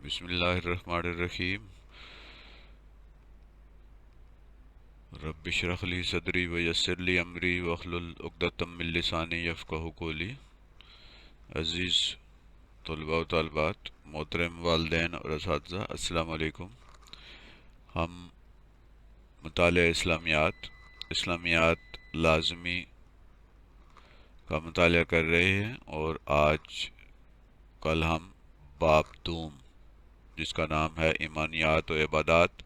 بسم اللہ الرحمن الرحیم۔ رب اشرح لی صدری ویسر لی امری واحلل عقدۃ من لسانی یفقہوا قولی۔ عزیز طلباء و طالبات، محترم والدین اور اساتذہ، السلام علیکم۔ ہم مطالعہ اسلامیات لازمی کا مطالعہ کر رہے ہیں، اور آج کل ہم باب دوم، جس کا نام ہے ایمانیات و عبادات،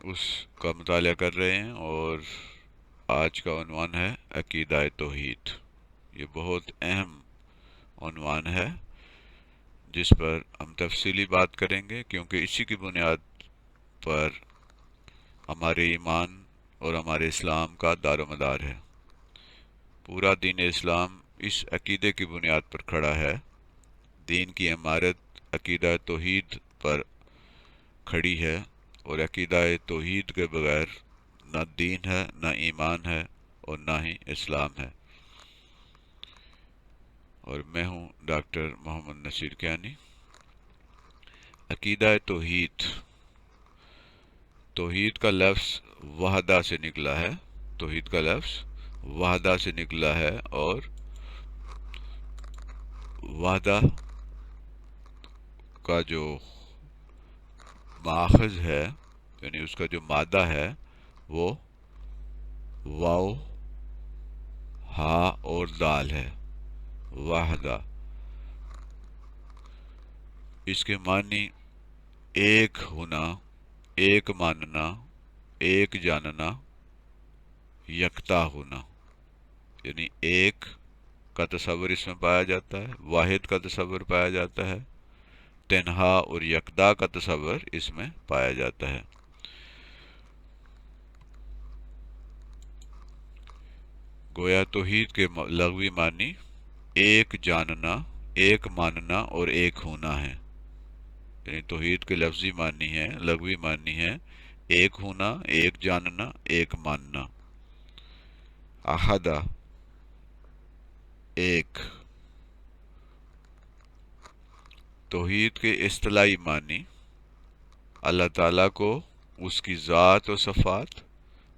اس کا مطالعہ کر رہے ہیں، اور آج کا عنوان ہے عقیدہ توحید۔ یہ بہت اہم عنوان ہے جس پر ہم تفصیلی بات کریں گے، کیونکہ اسی کی بنیاد پر ہمارے ایمان اور ہمارے اسلام کا دار و مدار ہے۔ پورا دین اسلام اس عقیدے کی بنیاد پر کھڑا ہے۔ دین کی عمارت عقیدہ توحید پر کھڑی ہے، اور عقیدہ توحید کے بغیر نہ دین ہے، نہ ایمان ہے، اور نہ ہی اسلام ہے۔ اور میں ہوں ڈاکٹر محمد نصیر کیانی۔ عقیدہ توحید، توحید کا لفظ وحدہ سے نکلا ہے۔ توحید کا لفظ وحدہ سے نکلا ہے، اور وحدہ کا جو ماخذ ہے، یعنی اس کا جو مادہ ہے، وہ واو، ہا اور دال ہے۔ وحدہ، اس کے معنی ایک ہونا، ایک ماننا، ایک جاننا، یکتا ہونا، یعنی ایک کا تصور اس میں پایا جاتا ہے، واحد کا تصور پایا جاتا ہے، تنہا اور یکتا کا تصور اس میں پایا جاتا ہے۔ گویا توحید کے لغوی معنی ایک جاننا، ایک ماننا اور ایک ہونا ہے۔ یعنی توحید کے لفظی معنی ہے، لغوی معنی ہے ایک ہونا، ایک جاننا، ایک ماننا۔ احدہ، ایک۔ توحید کے اصطلاحی معنی اللہ تعالیٰ کو اس کی ذات و صفات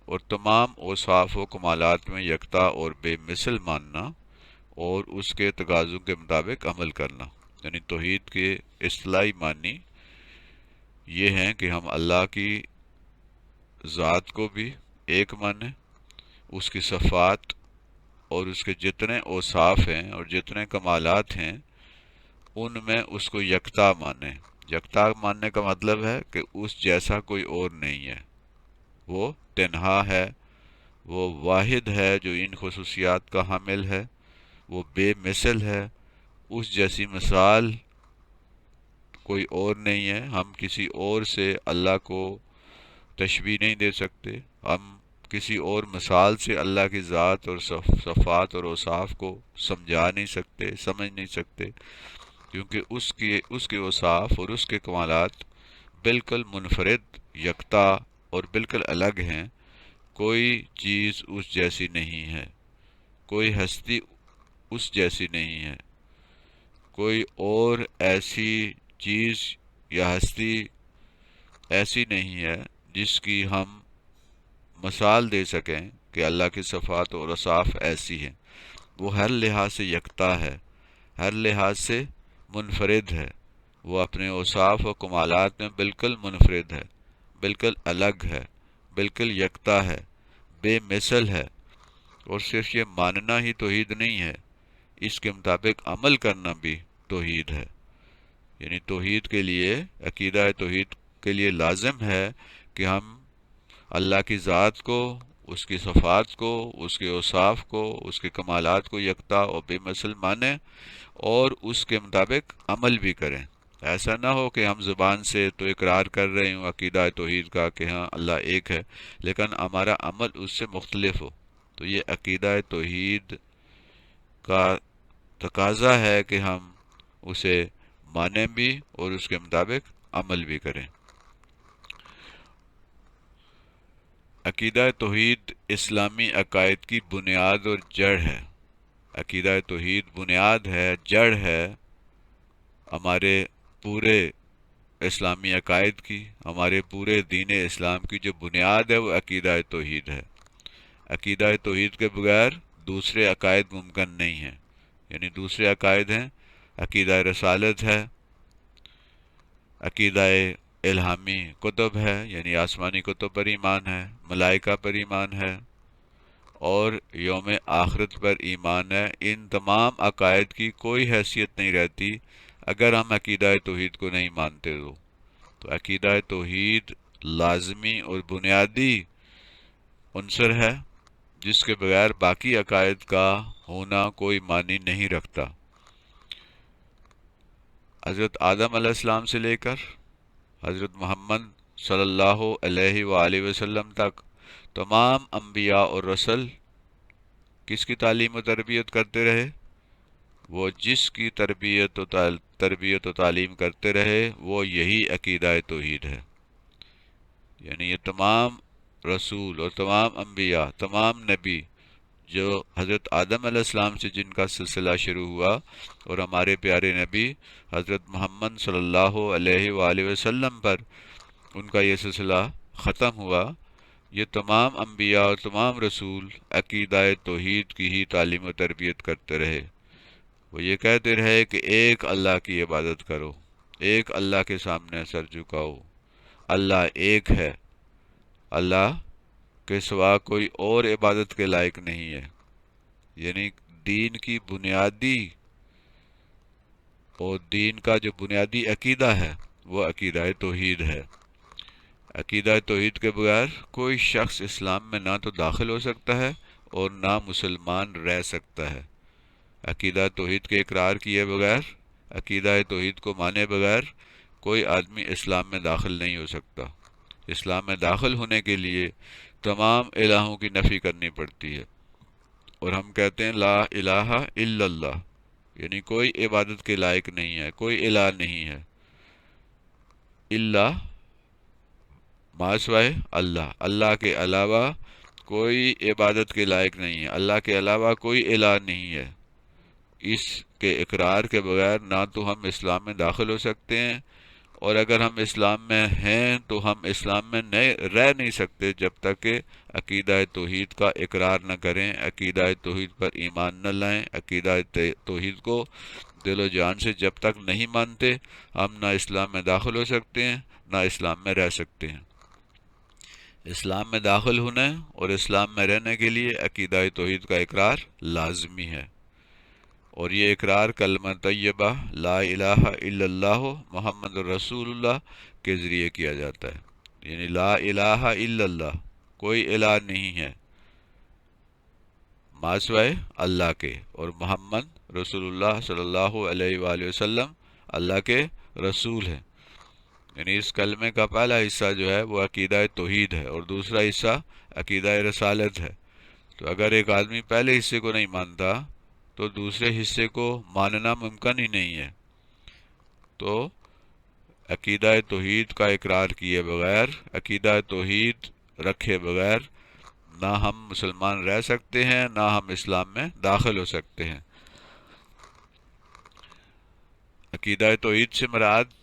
اور تمام اوصاف و کمالات میں یکتا اور بے مثل ماننا، اور اس کے تقاضوں کے مطابق عمل کرنا۔ یعنی توحید کے اصطلاحی معنی یہ ہیں کہ ہم اللہ کی ذات کو بھی ایک مانیں، اس کی صفات اور اس کے جتنے اوصاف ہیں اور جتنے کمالات ہیں ان میں اس کو یکتا مانیں۔ یکتا ماننے کا مطلب ہے کہ اس جیسا کوئی اور نہیں ہے، وہ تنہا ہے، وہ واحد ہے جو ان خصوصیات کا حامل ہے، وہ بے مثل ہے، اس جیسی مثال کوئی اور نہیں ہے۔ ہم کسی اور سے اللہ کو تشبیہ نہیں دے سکتے، ہم کسی اور مثال سے اللہ کی ذات اور صفات اور اوصاف کو سمجھا نہیں سکتے، سمجھ نہیں سکتے، کیونکہ اس کے اوصاف اور اس کے کمالات بالکل منفرد، یکتا اور بالکل الگ ہیں۔ کوئی چیز اس جیسی نہیں ہے، کوئی ہستی اس جیسی نہیں ہے، کوئی اور ایسی چیز یا ہستی ایسی نہیں ہے جس کی ہم مثال دے سکیں کہ اللہ کی صفات اور اوصاف ایسی ہیں۔ وہ ہر لحاظ سے یکتا ہے، ہر لحاظ سے منفرد ہے، وہ اپنے اوصاف و کمالات میں بالکل منفرد ہے، بالکل الگ ہے، بالکل یکتا ہے، بے مثل ہے۔ اور صرف یہ ماننا ہی توحید نہیں ہے، اس کے مطابق عمل کرنا بھی توحید ہے۔ یعنی توحید کے لیے، عقیدہ توحید کے لیے لازم ہے کہ ہم اللہ کی ذات کو، اس کی صفات کو، اس کے اوصاف کو، اس کے کمالات کو یکتا اور بے مثل مانیں، اور اس کے مطابق عمل بھی کریں۔ ایسا نہ ہو کہ ہم زبان سے تو اقرار کر رہے ہوں عقیدہ توحید کا کہ ہاں اللہ ایک ہے، لیکن ہمارا عمل اس سے مختلف ہو۔ تو یہ عقیدہ توحید کا تقاضا ہے کہ ہم اسے مانیں بھی اور اس کے مطابق عمل بھی کریں۔ عقیدہ توحید اسلامی عقائد کی بنیاد اور جڑ ہے۔ عقیدہ توحید بنیاد ہے، جڑ ہے ہمارے پورے اسلامی عقائد کی، ہمارے پورے دین اسلام کی جو بنیاد ہے وہ عقیدہ توحید ہے۔ عقیدہ توحید کے بغیر دوسرے عقائد ممکن نہیں ہیں، یعنی دوسرے عقائد ہیں عقیدہ رسالت ہے، عقیدہ الہامی کتب ہے، یعنی آسمانی کتب پر ایمان ہے، ملائکہ پر ایمان ہے، اور یوم آخرت پر ایمان ہے۔ ان تمام عقائد کی کوئی حیثیت نہیں رہتی اگر ہم عقیدہ توحید کو نہیں مانتے تو عقیدہ توحید لازمی اور بنیادی عنصر ہے جس کے بغیر باقی عقائد کا ہونا کوئی معنی نہیں رکھتا۔ حضرت آدم علیہ السلام سے لے کر حضرت محمد صلی اللہ علیہ وآلہ وسلم تک تمام انبیاء اور رسل کس کی تعلیم و تربیت کرتے رہے؟ وہ جس کی تربیت و تعلیم کرتے رہے وہ یہی عقیدہ توحید ہے۔ یعنی یہ تمام رسول اور تمام انبیاء، تمام نبی جو حضرت آدم علیہ السلام سے جن کا سلسلہ شروع ہوا اور ہمارے پیارے نبی حضرت محمد صلی اللہ علیہ وآلہ وسلم پر ان کا یہ سلسلہ ختم ہوا، یہ تمام انبیاء اور تمام رسول عقیدہ توحید کی ہی تعلیم و تربیت کرتے رہے۔ وہ یہ کہتے رہے کہ ایک اللہ کی عبادت کرو، ایک اللہ کے سامنے سر جھکاؤ، اللہ ایک ہے، اللہ کے سوا کوئی اور عبادت کے لائق نہیں ہے۔ یعنی دین کی بنیادی اور دین کا جو بنیادی عقیدہ ہے وہ عقیدہ توحید ہے۔ عقیدہ توحید کے بغیر کوئی شخص اسلام میں نہ تو داخل ہو سکتا ہے اور نہ مسلمان رہ سکتا ہے۔ عقیدہ توحید کے اقرار کیے بغیر، عقیدہ توحید کو مانے بغیر کوئی آدمی اسلام میں داخل نہیں ہو سکتا۔ اسلام میں داخل ہونے کے لیے تمام الہوں کی نفی کرنی پڑتی ہے، اور ہم کہتے ہیں لا الہ الا اللہ، یعنی کوئی عبادت کے لائق نہیں ہے، کوئی الہ نہیں ہے الا ما سوائے اللہ، اللہ کے علاوہ کوئی عبادت کے لائق نہیں ہے، اللہ کے علاوہ کوئی الہ نہیں ہے۔ اس کے اقرار کے بغیر نہ تو ہم اسلام میں داخل ہو سکتے ہیں، اور اگر ہم اسلام میں ہیں تو ہم اسلام میں رہ نہیں سکتے جب تک کہ عقیدہ توحید کا اقرار نہ کریں، عقیدہ توحید پر ایمان نہ لائیں۔ عقیدہ توحید کو دل و جان سے جب تک نہیں مانتے ہم نہ اسلام میں داخل ہو سکتے ہیں نہ اسلام میں رہ سکتے ہیں۔ اسلام میں داخل ہونے اور اسلام میں رہنے کے لیے عقیدہ توحید کا اقرار لازمی ہے، اور یہ اقرار کلمہ طیبہ لا الہ الا اللہ محمد رسول اللہ کے ذریعے کیا جاتا ہے۔ یعنی لا الہ الا اللہ، کوئی الہ نہیں ہے ما سوائے اللہ کے، اور محمد رسول اللہ صلی اللہ علیہ وآلہ وسلم اللہ کے رسول ہیں۔ یعنی اس کلمے کا پہلا حصہ جو ہے وہ عقیدہ توحید ہے اور دوسرا حصہ عقیدہ رسالت ہے۔ تو اگر ایک آدمی پہلے حصے کو نہیں مانتا تو دوسرے حصے کو ماننا ممکن ہی نہیں ہے۔ تو عقیدہ توحید کا اقرار کیے بغیر، عقیدہ توحید رکھے بغیر نہ ہم مسلمان رہ سکتے ہیں نہ ہم اسلام میں داخل ہو سکتے ہیں۔ عقیدہ توحید سے مراد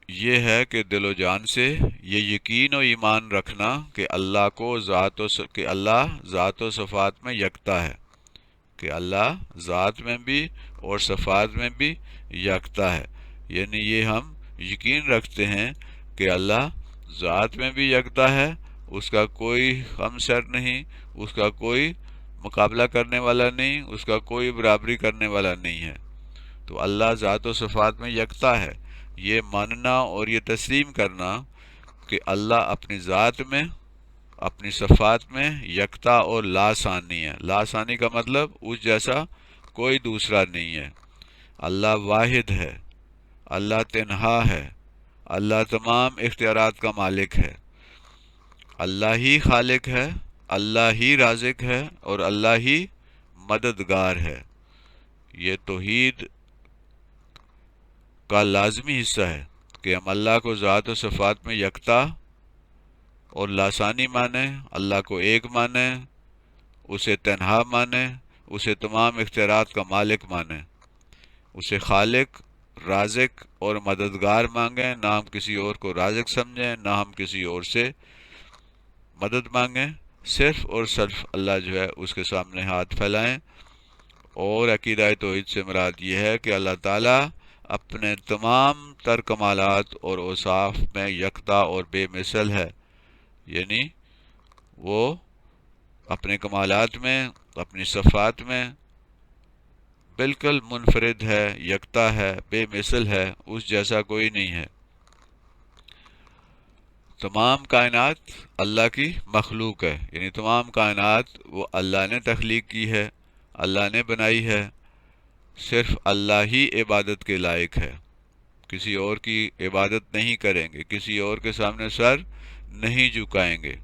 یہ ہے کہ دل و جان سے یہ یقین و ایمان رکھنا کہ اللہ ذات و صفات میں یکتا ہے، کہ اللہ ذات میں بھی اور صفات میں بھی یکتا ہے۔ یعنی یہ ہم یقین رکھتے ہیں کہ اللہ ذات میں بھی یکتا ہے، اس کا کوئی ہمسر نہیں، اس کا کوئی مقابلہ کرنے والا نہیں، اس کا کوئی برابری کرنے والا نہیں ہے۔ تو اللہ ذات و صفات میں یکتا ہے، یہ ماننا اور یہ تسلیم کرنا کہ اللہ اپنی ذات میں، اپنی صفات میں یکتا اور لاثانی ہے۔ لاثانی کا مطلب اس جیسا کوئی دوسرا نہیں ہے۔ اللہ واحد ہے، اللہ تنہا ہے، اللہ تمام اختیارات کا مالک ہے، اللہ ہی خالق ہے، اللہ ہی رازق ہے اور اللہ ہی مددگار ہے۔ یہ توحید کا لازمی حصہ ہے کہ ہم اللہ کو ذات و صفات میں یکتا اور لاثانی مانیں، اللہ کو ایک مانیں، اسے تنہا مانیں، اسے تمام اختیارات کا مالک مانیں، اسے خالق رازق اور مددگار مانگیں، نہ ہم کسی اور کو رازق سمجھیں، نہ ہم کسی اور سے مدد مانگیں، صرف اور صرف اللہ جو ہے اس کے سامنے ہاتھ پھیلائیں۔ اور عقیدہ توحید سے مراد یہ ہے کہ اللہ تعالیٰ اپنے تمام تر کمالات اور اوصاف میں یکتا اور بے مثل ہے، یعنی وہ اپنے کمالات میں، اپنی صفات میں بالکل منفرد ہے، یکتا ہے، بے مثل ہے، اس جیسا کوئی نہیں ہے۔ تمام کائنات اللہ کی مخلوق ہے، یعنی تمام کائنات وہ اللہ نے تخلیق کی ہے، اللہ نے بنائی ہے، صرف اللہ ہی عبادت کے لائق ہے، کسی اور کی عبادت نہیں کریں گے، کسی اور کے سامنے سر نہیں جھکائیں گے،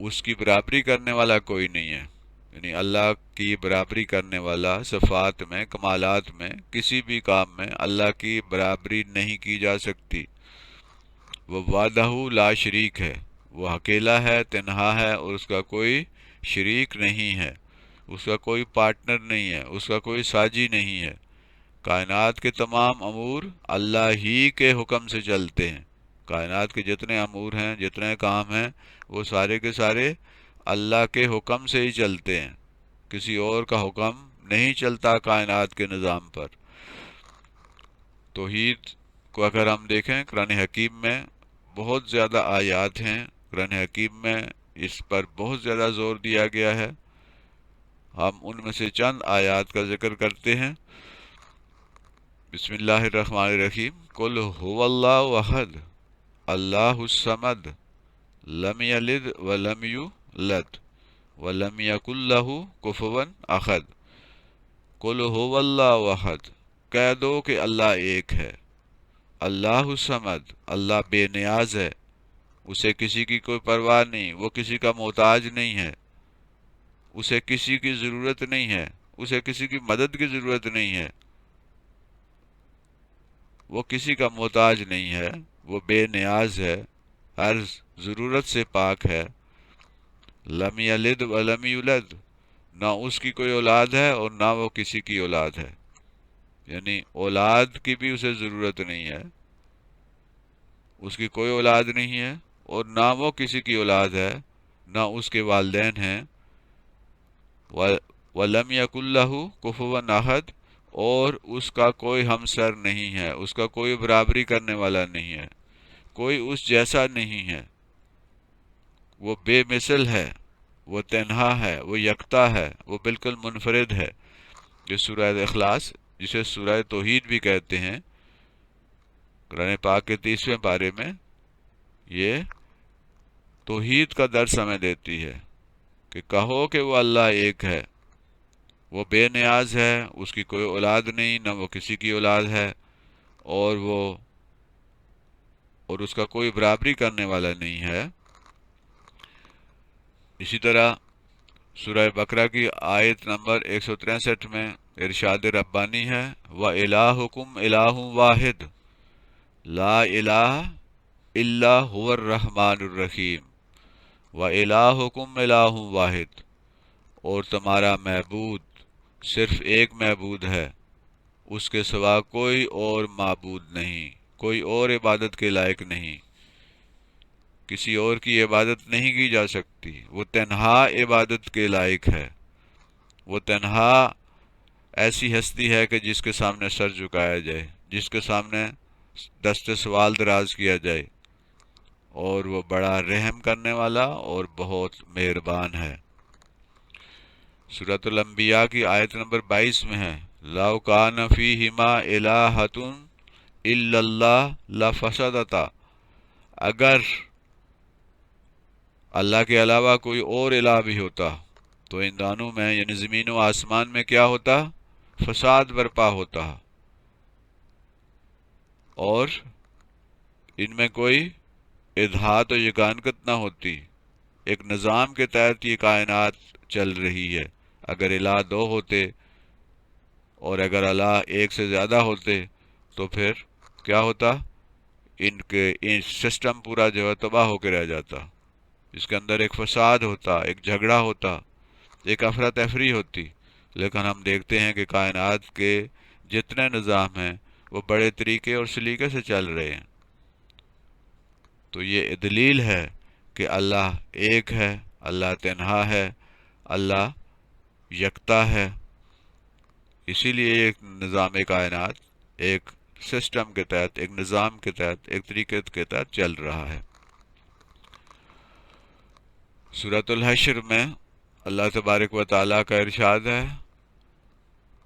اس کی برابری کرنے والا کوئی نہیں ہے، یعنی اللہ کی برابری کرنے والا صفات میں، کمالات میں، کسی بھی کام میں اللہ کی برابری نہیں کی جا سکتی۔ وہ وحدہ لا شریک ہے، وہ اکیلا ہے، تنہا ہے، اور اس کا کوئی شریک نہیں ہے، اس کا کوئی پارٹنر نہیں ہے، اس کا کوئی ساجی نہیں ہے۔ کائنات کے تمام امور اللہ ہی کے حکم سے چلتے ہیں، کائنات کے جتنے امور ہیں، جتنے کام ہیں، وہ سارے کے سارے اللہ کے حکم سے ہی چلتے ہیں، کسی اور کا حکم نہیں چلتا کائنات کے نظام پر۔ توحید کو اگر ہم دیکھیں قرآن حکیم میں بہت زیادہ آیات ہیں، قرآن حکیم میں اس پر بہت زیادہ زور دیا گیا ہے، ہم ان میں سے چند آیات کا ذکر کرتے ہیں۔ بسم اللہ الرحمن الرحیم۔ قل هو اللہ احد اللہ الصمد لم یلد ولم یولد ولم یکن لہ کفوا احد۔ قل هو اللہ احد، کہہ دو کہ اللہ ایک ہے، اللہ الصمد، اللہ بے نیاز ہے، اسے کسی کی کوئی پرواہ نہیں، وہ کسی کا محتاج نہیں ہے، اسے کسی کی ضرورت نہیں ہے، اسے کسی کی مدد کی ضرورت نہیں ہے، وہ کسی کا محتاج نہیں ہے، وہ بے نیاز ہے، ہر ضرورت سے پاک ہے۔ لم یلد ولم یولد، نہ اس کی کوئی اولاد ہے اور نہ وہ کسی کی اولاد ہے، یعنی اولاد کی بھی اسے ضرورت نہیں ہے، اس کی کوئی اولاد نہیں ہے، اور نہ وہ کسی کی اولاد ہے، نہ اس کے والدین ہیں۔ وَلَمْ يَكُنْ لَهُ كُفُوًا أَحَدٌ، اور اس کا کوئی ہمسر نہیں ہے، اس کا کوئی برابری کرنے والا نہیں ہے، کوئی اس جیسا نہیں ہے، وہ بے مثل ہے، وہ تنہا ہے، وہ یکتا ہے، وہ بالکل منفرد ہے۔ یہ سورہ اخلاص، جسے سورہ توحید بھی کہتے ہیں، قرآن پاک کے 30ویں پارے میں یہ توحید کا درس ہمیں دیتی ہے کہ کہو کہ وہ اللہ ایک ہے، وہ بے نیاز ہے، اس کی کوئی اولاد نہیں، نہ وہ کسی کی اولاد ہے، اور اس کا کوئی برابری کرنے والا نہیں ہے۔ اسی طرح سورہ بقرہ کی آیت نمبر 163 میں ارشاد ربانی ہے، وَإِلَٰهُكُمْ إِلَٰهٌ وَاحِدٌ لَا إِلَٰهَ إِلَّا هُوَ الرَّحْمَٰنُ الرَّحِيمُ۔ وَإِلَٰهُكُمْ إِلَٰهٌ وَاحِدٌ، اور تمہارا معبود صرف ایک معبود ہے، اس کے سوا کوئی اور معبود نہیں، کوئی اور عبادت کے لائق نہیں، کسی اور کی عبادت نہیں کی جا سکتی، وہ تنہا عبادت کے لائق ہے، وہ تنہا ایسی ہستی ہے کہ جس کے سامنے سر جھکایا جائے، جس کے سامنے دست سوال دراز کیا جائے، اور وہ بڑا رحم کرنے والا اور بہت مہربان ہے۔ سورۃ الانبیاء کی آیت نمبر 22 میں ہے، لَوْ كَانَ فِيهِمَا إِلَٰهٌ إِلَّا اللَّهُ لَفَسَدَتَا، اگر اللہ کے علاوہ کوئی اور الہ بھی ہوتا تو ان دونوں میں، یعنی زمین و آسمان میں کیا ہوتا؟ فساد برپا ہوتا، اور ان میں کوئی اتحاد و یگانگت نہ ہوتی، ایک نظام کے تحت یہ کائنات چل رہی ہے۔ اگر الہ دو ہوتے اور اگر الہ ایک سے زیادہ ہوتے تو پھر کیا ہوتا؟ ان سسٹم پورا جو ہے تباہ ہو کے رہ جاتا، اس کے اندر ایک فساد ہوتا، ایک جھگڑا ہوتا، ایک افراتفری ہوتی۔ لیکن ہم دیکھتے ہیں کہ کائنات کے جتنے نظام ہیں وہ بڑے طریقے اور سلیقے سے چل رہے ہیں۔ تو یہ دلیل ہے کہ اللہ ایک ہے، اللہ تنہا ہے، اللہ یکتا ہے۔ اسی لیے ایک نظام کائنات ایک سسٹم کے تحت، ایک نظام کے تحت، ایک طریقے کے تحت چل رہا ہے۔ سورۃ الحشر میں اللہ تبارک و تعالیٰ کا ارشاد ہے،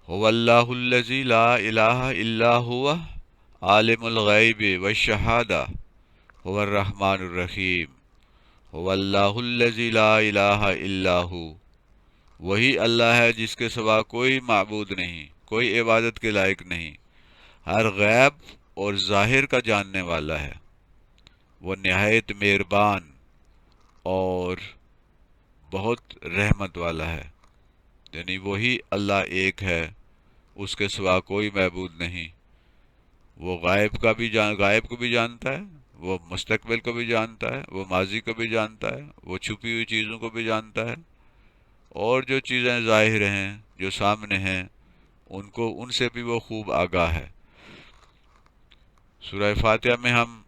هو اللہ الذی لا الہ الا هو عالم الغیب والشہادہ هو الرحمن الرحیم هو اللہ الذی لا الہ الا هو۔ وہی اللہ ہے جس کے سوا کوئی معبود نہیں، کوئی عبادت کے لائق نہیں، ہر غیب اور ظاہر کا جاننے والا ہے، وہ نہایت مہربان اور بہت رحمت والا ہے۔ یعنی وہی اللہ ایک ہے، اس کے سوا کوئی معبود نہیں۔ وہ غائب کو بھی جانتا ہے، وہ مستقبل کو بھی جانتا ہے، وہ ماضی کو بھی جانتا ہے، وہ چھپی ہوئی چیزوں کو بھی جانتا ہے، اور جو چیزیں ظاہر ہیں، جو سامنے ہیں، ان سے بھی وہ خوب آگاہ ہے۔ سورہ فاتحہ میں ہم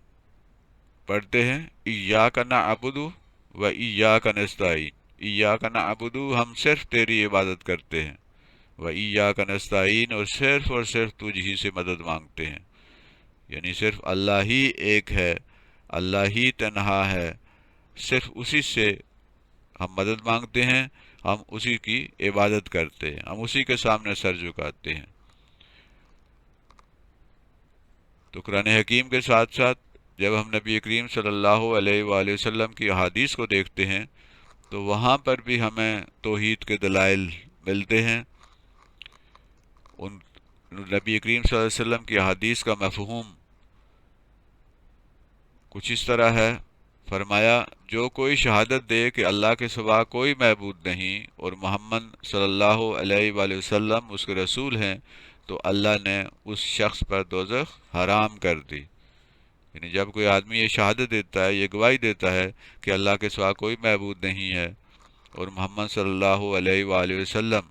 پڑھتے ہیں ایاک نعبد و ایاک نستعین۔ ایاک نعبد، ہم صرف تیری عبادت کرتے ہیں، و ایاک نستعین، اور صرف تجھ ہی سے مدد مانگتے ہیں۔ یعنی صرف اللہ ہی ایک ہے، اللہ ہی تنہا ہے، صرف اسی سے ہم مدد مانگتے ہیں، ہم اسی کی عبادت کرتے ہیں، ہم اسی کے سامنے سر جھکاتے ہیں۔ تو قرآن حکیم کے ساتھ ساتھ جب ہم نبی کریم صلی اللہ علیہ وآلہ وسلم کی احادیث کو دیکھتے ہیں تو وہاں پر بھی ہمیں توحید کے دلائل ملتے ہیں۔ ان نبی کریم صلی اللہ علیہ وسلم کی احادیث کا مفہوم کچھ اس طرح ہے، فرمایا جو کوئی شہادت دے کہ اللہ کے سوا کوئی معبود نہیں اور محمد صلی اللہ علیہ وآلہ وسلم اس کے رسول ہیں، تو اللہ نے اس شخص پر دوزخ حرام کر دی۔ یعنی جب کوئی آدمی یہ شہادت دیتا ہے، یہ گواہی دیتا ہے کہ اللہ کے سوا کوئی معبود نہیں ہے اور محمد صلی اللہ علیہ وآلہ وسلم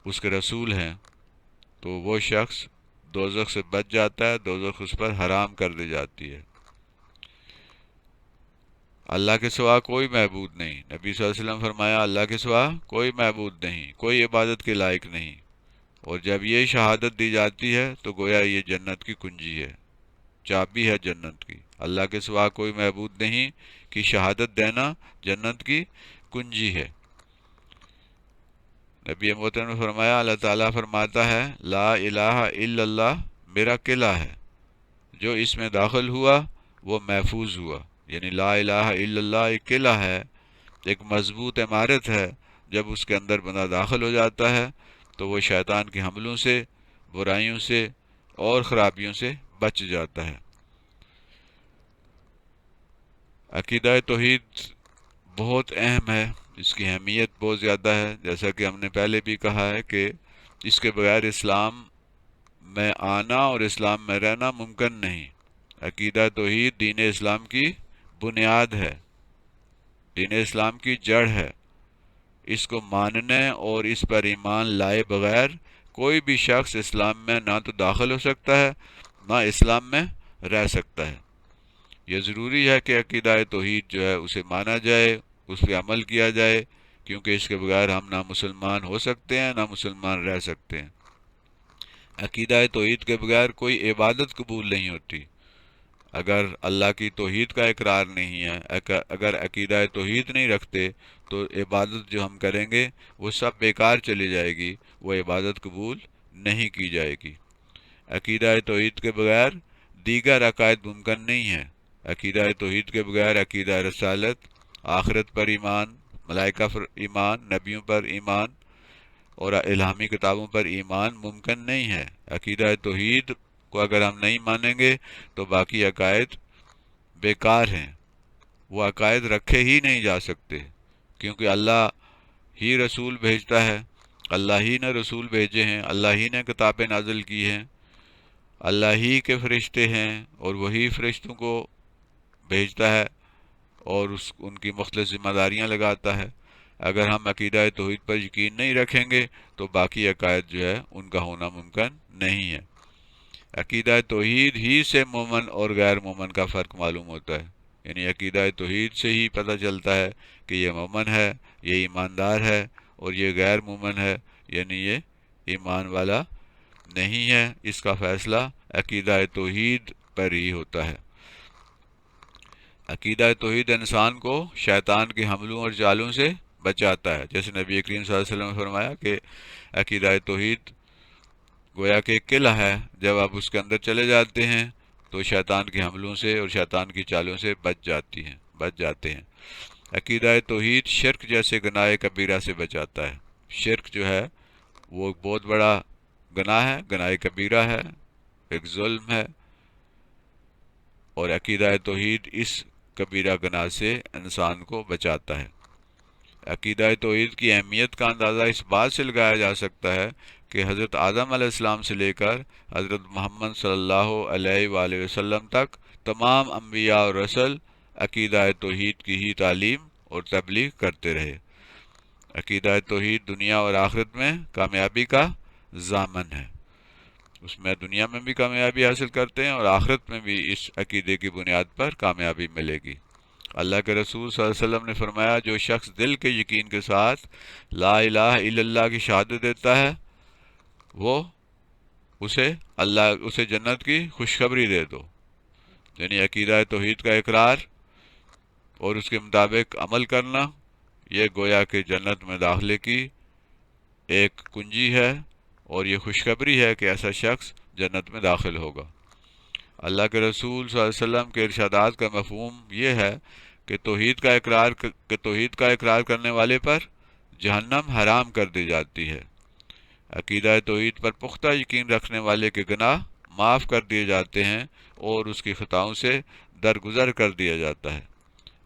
اس کے رسول ہیں، تو وہ شخص دوزخ سے بچ جاتا ہے، دوزخ اس پر حرام کر دی جاتی ہے۔ اللہ کے سوا کوئی معبود نہیں، نبی صلی اللہ علیہ وسلم فرمایا اللہ کے سوا کوئی معبود نہیں، کوئی عبادت کے لائق نہیں، اور جب یہ شہادت دی جاتی ہے تو گویا یہ جنت کی کنجی ہے، چابی ہے جنت کی۔ اللہ کے سوا کوئی معبود نہیں کی شہادت دینا جنت کی کنجی ہے۔ نبی محترم نے فرمایا، اللہ تعالیٰ فرماتا ہے لا الہ الا اللہ میرا قلعہ ہے، جو اس میں داخل ہوا وہ محفوظ ہوا۔ یعنی لا الہ الا اللہ ایک قلعہ ہے، ایک مضبوط عمارت ہے، جب اس کے اندر بندہ داخل ہو جاتا ہے تو وہ شیطان کے حملوں سے، برائیوں سے اور خرابیوں سے بچ جاتا ہے۔ عقیدہ توحید بہت اہم ہے، اس کی اہمیت بہت زیادہ ہے، جیسا کہ ہم نے پہلے بھی کہا ہے کہ اس کے بغیر اسلام میں آنا اور اسلام میں رہنا ممکن نہیں۔ عقیدہ توحید دین اسلام کی بنیاد ہے، دین اسلام کی جڑ ہے۔ اس کو ماننے اور اس پر ایمان لائے بغیر کوئی بھی شخص اسلام میں نہ تو داخل ہو سکتا ہے، نہ اسلام میں رہ سکتا ہے۔ یہ ضروری ہے کہ عقیدہ توحید جو ہے اسے مانا جائے، اس پہ عمل کیا جائے، کیونکہ اس کے بغیر ہم نہ مسلمان ہو سکتے ہیں، نہ مسلمان رہ سکتے ہیں۔ عقیدہ توحید کے بغیر کوئی عبادت قبول نہیں ہوتی۔ اگر اللہ کی توحید کا اقرار نہیں ہے، اگر عقیدہ توحید نہیں رکھتے تو عبادت جو ہم کریں گے وہ سب بیکار چلی جائے گی، وہ عبادت قبول نہیں کی جائے گی۔ عقیدہ توحید کے بغیر دیگر عقائد ممکن نہیں ہے۔ عقیدہ توحید کے بغیر عقیدہ رسالت، آخرت پر ایمان، ملائکہ پر ایمان، نبیوں پر ایمان اور الہامی کتابوں پر ایمان ممکن نہیں ہے۔ عقیدہ توحید کو اگر ہم نہیں مانیں گے تو باقی عقائد بیکار ہیں، وہ عقائد رکھے ہی نہیں جا سکتے، کیونکہ اللہ ہی رسول بھیجتا ہے، اللہ ہی نے رسول بھیجے ہیں، اللہ ہی نے کتابیں نازل کی ہیں، اللہ ہی کے فرشتے ہیں اور وہی فرشتوں کو بھیجتا ہے اور ان کی مختلف ذمہ داریاں لگاتا ہے۔ اگر ہم عقیدہ توحید پر یقین نہیں رکھیں گے تو باقی عقائد جو ہے ان کا ہونا ممکن نہیں ہے۔ عقیدہ توحید ہی سے مومن اور غیر مومن کا فرق معلوم ہوتا ہے، یعنی عقیدہ توحید سے ہی پتہ چلتا ہے کہ یہ مومن ہے، یہ ایماندار ہے، اور یہ غیر مومن ہے، یعنی یہ ایمان والا نہیں ہے۔ اس کا فیصلہ عقیدہ توحید پر ہی ہوتا ہے۔ عقیدہ توحید انسان کو شیطان کے حملوں اور جالوں سے بچاتا ہے، جیسے نبی کریم صلی اللہ علیہ وسلم نے فرمایا کہ عقیدہ توحید گویا کہ ایک قلعہ ہے، جب آپ اس کے اندر چلے جاتے ہیں تو شیطان کے حملوں سے اور شیطان کی چالوں سے بچ جاتے ہیں۔ عقیدہ توحید شرک جیسے گناہ کبیرہ سے بچاتا ہے۔ شرک جو ہے وہ ایک بہت بڑا گناہ ہے، گناہ کبیرہ ہے، ایک ظلم ہے، اور عقیدہ توحید اس کبیرہ گناہ سے انسان کو بچاتا ہے۔ عقیدہ توحید کی اہمیت کا اندازہ اس بات سے لگایا جا سکتا ہے کہ حضرت آدم علیہ السلام سے لے کر حضرت محمد صلی اللہ علیہ وآلہ وسلم تک تمام انبیاء اور رسل عقیدہ توحید کی ہی تعلیم اور تبلیغ کرتے رہے۔ عقیدہ توحید دنیا اور آخرت میں کامیابی کا ضامن ہے، اس میں دنیا میں بھی کامیابی حاصل کرتے ہیں اور آخرت میں بھی اس عقیدے کی بنیاد پر کامیابی ملے گی۔ اللہ کے رسول صلی اللہ علیہ وسلم نے فرمایا، جو شخص دل کے یقین کے ساتھ لا الہ الا اللہ کی شہادت دیتا ہے وہ اسے جنت کی خوشخبری دے دو، یعنی عقیدہ توحید کا اقرار اور اس کے مطابق عمل کرنا، یہ گویا کہ جنت میں داخلے کی ایک کنجی ہے، اور یہ خوشخبری ہے کہ ایسا شخص جنت میں داخل ہوگا۔ اللہ کے رسول صلی اللہ علیہ وسلم کے ارشادات کا مفہوم یہ ہے کہ توحید کا اقرار کرنے والے پر جہنم حرام کر دی جاتی ہے۔ عقیدہ توحید پر پختہ یقین رکھنے والے کے گناہ معاف کر دیے جاتے ہیں اور اس کی خطاؤں سے درگزر کر دیا جاتا ہے۔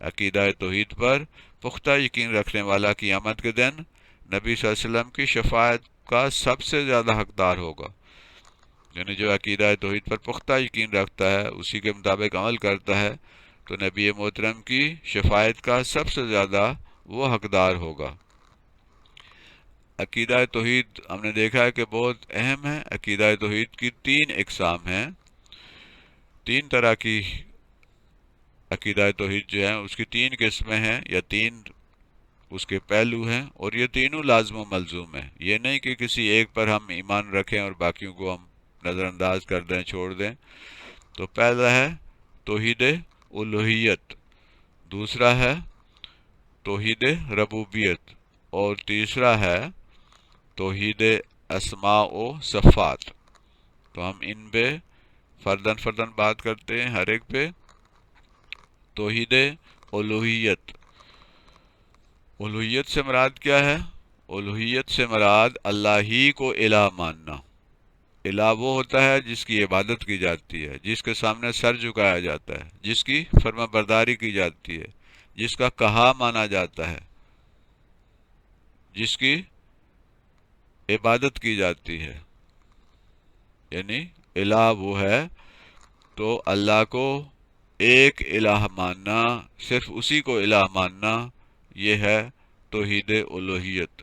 عقیدہ توحید پر پختہ یقین رکھنے والا قیامت کے دن نبی صلی اللہ علیہ وسلم کی شفاعت کا سب سے زیادہ حقدار ہوگا، یعنی جو عقیدہ توحید پر پختہ یقین رکھتا ہے، اسی کے مطابق عمل کرتا ہے، تو نبی محترم کی شفاعت کا سب سے زیادہ وہ حقدار ہوگا۔ عقیدہ توحید ہم نے دیکھا ہے کہ بہت اہم ہے۔ عقیدہ توحید کی 3 اقسام ہیں، 3 طرح کی عقیدہ توحید جو ہے اس کی 3 قسمیں ہیں، یا 3 اس کے پہلو ہیں، اور یہ تینوں لازم و ملزوم ہیں۔ یہ نہیں کہ کسی ایک پر ہم ایمان رکھیں اور باقیوں کو ہم نظر انداز کر دیں، چھوڑ دیں۔ تو پہلا ہے توحید الوہیت، دوسرا ہے توحید ربوبیت، اور تیسرا ہے توحید اسماء و صفات۔ تو ہم ان پہ فرداً بات کرتے ہیں، ہر ایک پہ۔ توحید الوہیت، الوہیت سے مراد کیا ہے؟ الوہیت سے مراد اللہ ہی کو الہ ماننا۔ الہ وہ ہوتا ہے جس کی عبادت کی جاتی ہے، جس کے سامنے سر جھکایا جاتا ہے، جس کی فرما برداری کی جاتی ہے، جس کا کہا مانا جاتا ہے، جس کی عبادت کی جاتی ہے، یعنی الہ وہ ہے۔ تو اللہ کو ایک الہ ماننا، صرف اسی کو الہ ماننا، یہ ہے توحید الوہیت۔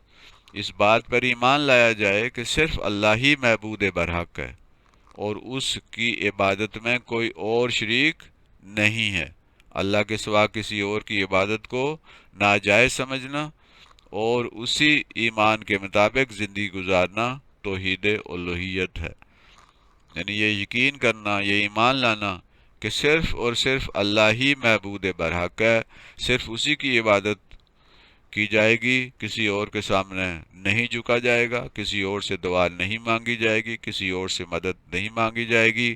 اس بات پر ایمان لایا جائے کہ صرف اللہ ہی معبود برحق ہے اور اس کی عبادت میں کوئی اور شریک نہیں ہے۔ اللہ کے سوا کسی اور کی عبادت کو ناجائز سمجھنا اور اسی ایمان کے مطابق زندگی گزارنا توحید الوہیت ہے، یعنی یہ یقین کرنا، یہ ایمان لانا کہ صرف اور صرف اللہ ہی معبود برحق ہے، صرف اسی کی عبادت کی جائے گی، کسی اور کے سامنے نہیں جھکا جائے گا، کسی اور سے دعا نہیں مانگی جائے گی، کسی اور سے مدد نہیں مانگی جائے گی،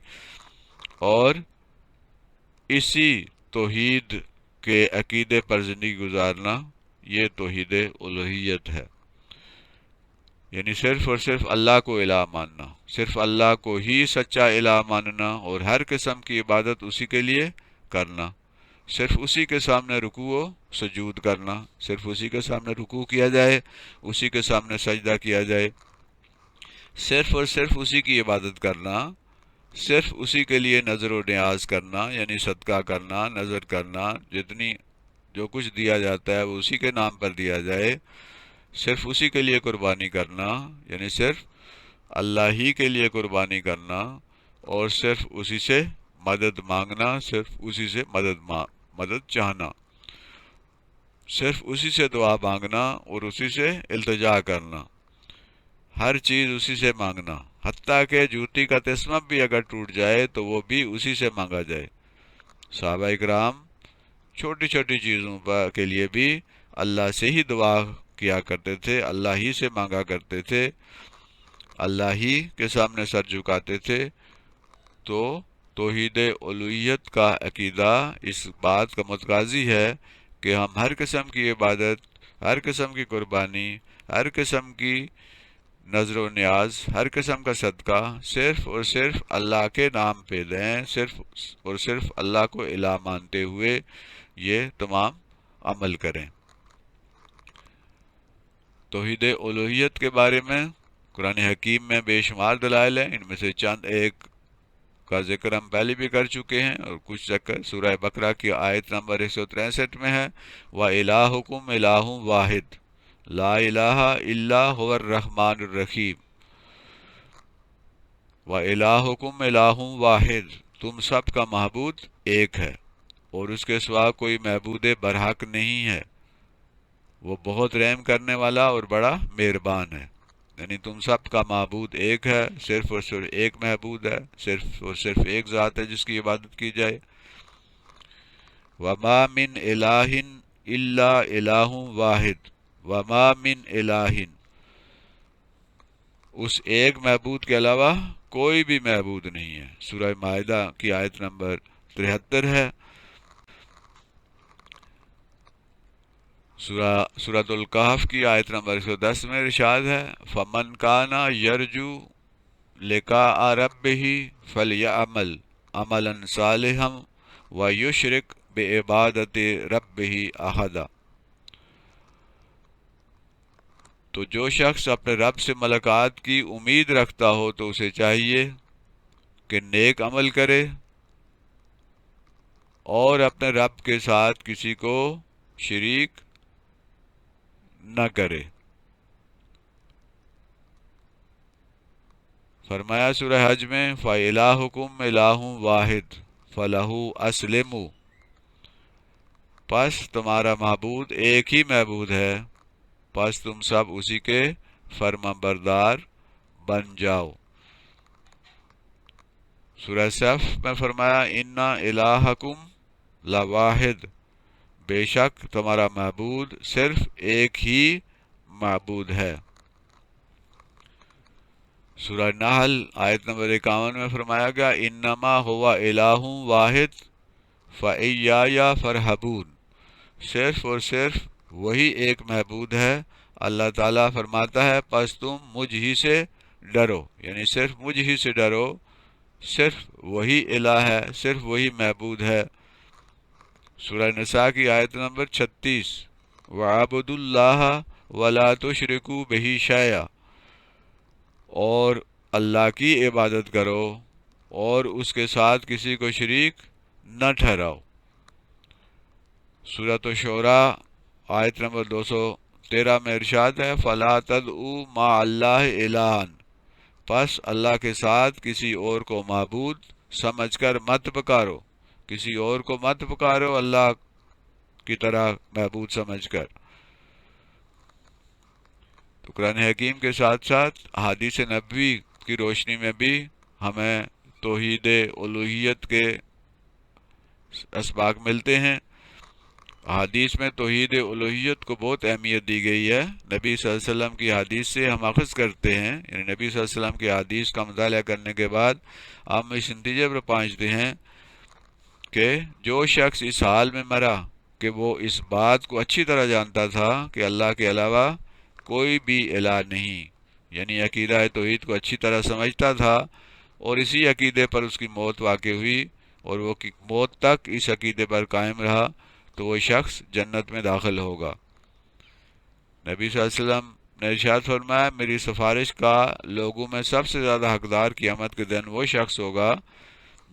اور اسی توحید کے عقیدے پر زندگی گزارنا، یہ توحید الوہیت ہے، یعنی صرف اور صرف اللہ کو الہ ماننا، صرف اللہ کو ہی سچا الہ ماننا اور ہر قسم کی عبادت اسی کے لیے کرنا، صرف اسی کے سامنے رکوع و سجود کرنا، صرف اسی کے سامنے رکوع کیا جائے، اسی کے سامنے سجدہ کیا جائے، صرف اور صرف اسی کی عبادت کرنا، صرف اسی کے لیے نظر و نیاز کرنا، یعنی صدقہ کرنا، نظر کرنا، جو کچھ دیا جاتا ہے وہ اسی کے نام پر دیا جائے، صرف اسی کے لیے قربانی کرنا، یعنی صرف اللہ ہی کے لیے قربانی کرنا، اور صرف اسی سے مدد مانگنا، صرف اسی سے مدد چاہنا، صرف اسی سے دعا مانگنا اور اسی سے التجا کرنا، ہر چیز اسی سے مانگنا، حتیٰ کہ جوتی کا تسمہ بھی اگر ٹوٹ جائے تو وہ بھی اسی سے مانگا جائے۔ صحابہ اکرام چھوٹی چھوٹی چیزوں کے لیے بھی اللہ سے ہی دعا کیا کرتے تھے، اللہ ہی سے مانگا کرتے تھے، اللہ ہی کے سامنے سر جھکاتے تھے۔ تو توحید الوہیت کا عقیدہ اس بات کا متقاضی ہے کہ ہم ہر قسم کی عبادت، ہر قسم کی قربانی، ہر قسم کی نظر و نیاز، ہر قسم کا صدقہ صرف اور صرف اللہ کے نام پہ دیں، صرف اور صرف اللہ کو الہ مانتے ہوئے یہ تمام عمل کریں۔ توحید الوہیت کے بارے میں قرآن حکیم میں بے شمار دلائل ہیں، ان میں سے چند ایک کا ذکر ہم پہلے بھی کر چکے ہیں، اور کچھ ذکر سورہ بقرہ کی آیت نمبر 163 میں ہے، وَإِلَٰهُكُمْ إِلَٰهٌ وَاحِدٌ لا الہ الا هو الرحمن الرحیم، وَإِلَٰهُكُمْ إِلَٰهٌ وَاحِدٌ، تم سب کا معبود ایک ہے اور اس کے سوا کوئی معبود برحق نہیں ہے، وہ بہت رحم کرنے والا اور بڑا مہربان ہے۔ یعنی تم سب کا معبود ایک ہے، صرف اور صرف ایک معبود ہے، صرف اور صرف ایک ذات ہے جس کی عبادت کی جائے۔ وَمَا مِنْ إِلَٰهٍ إِلَّا إِلَٰهٌ وَاحِدٌ وَمَا مِنْ إِلَٰهٍ، اس ایک معبود کے علاوہ کوئی بھی معبود نہیں ہے۔ سورہ مائدہ کی آیت نمبر 73 ہے۔ سورۃ الکہف کی آیت نمبر 110 میں ارشاد ہے، فَمَنْ كَانَ يَرْجُو لِقَاءَ رَبِّهِ فَلْيَعْمَلْ عَمَلًا صَالِحًا وَيُشْرِكْ بِعِبَادَةِ رَبِّهِ أَحَدًا۔ تو جو شخص اپنے رب سے ملاقات کی امید رکھتا ہو تو اسے چاہیے کہ نیک عمل کرے اور اپنے رب کے ساتھ کسی کو شریک نہ کرے۔ فرمایا سورہ حج میں، فَإِلَٰهُكُمْ إِلَٰهٌ وَاحِدٌ فَلَهُ أَسْلِمُوا، پس تمہارا معبود ایک ہی معبود ہے، پس تم سب اسی کے فرما بردار بن جاؤ۔ سورہ صف میں فرمایا، اِنَّ إِلَٰهَكُمْ لَوَاحِدٌ، بے شک تمہارا معبود صرف ایک ہی معبود ہے۔ سورہ نحل آیت نمبر 51 میں فرمایا گیا، انما ہوا الہ واحد فإیایا فرحبون، صرف اور صرف وہی ایک معبود ہے۔ اللہ تعالیٰ فرماتا ہے پس تم مجھ ہی سے ڈرو، یعنی صرف مجھ ہی سے ڈرو، صرف وہی الہ ہے، صرف وہی معبود ہے۔ سورہ نساء کی آیت نمبر 36، وَعَبُدُوا اللَّهَ وَلَا تُشْرِكُوا بِهِ شَيْئًا، اور اللہ کی عبادت کرو اور اس کے ساتھ کسی کو شریک نہ ٹھہراؤ۔ سورۃ الشعراء آیت نمبر 213 میں ارشاد ہے، فَلَا تَدْعُوا مَعَ اللَّهِ إِلَٰهًا، پس اللہ کے ساتھ کسی اور کو معبود سمجھ کر مت پکارو، کسی اور کو مت پکارو اللہ کی طرح معبود سمجھ کر۔ تو قرآن حکیم کے ساتھ ساتھ حدیث نبوی کی روشنی میں بھی ہمیں توحید الوہیت کے اسباق ملتے ہیں۔ حدیث میں توحید الوہیت کو بہت اہمیت دی گئی ہے۔ نبی صلی اللہ علیہ وسلم کی حدیث سے ہم اخذ کرتے ہیں، یعنی نبی صلی اللہ علیہ وسلم کی حدیث کا مطالعہ کرنے کے بعد ہم اس نتیجے پر پہنچتے ہیں کہ جو شخص اس حال میں مرا کہ وہ اس بات کو اچھی طرح جانتا تھا کہ اللہ کے علاوہ کوئی بھی الہ نہیں، یعنی عقیدہ توحید کو اچھی طرح سمجھتا تھا، اور اسی عقیدے پر اس کی موت واقع ہوئی اور وہ موت تک اس عقیدے پر قائم رہا، تو وہ شخص جنت میں داخل ہوگا۔ نبی صلی اللہ علیہ وسلم نے ارشاد فرمایا، میری سفارش کا لوگوں میں سب سے زیادہ حقدار قیامت کے دن وہ شخص ہوگا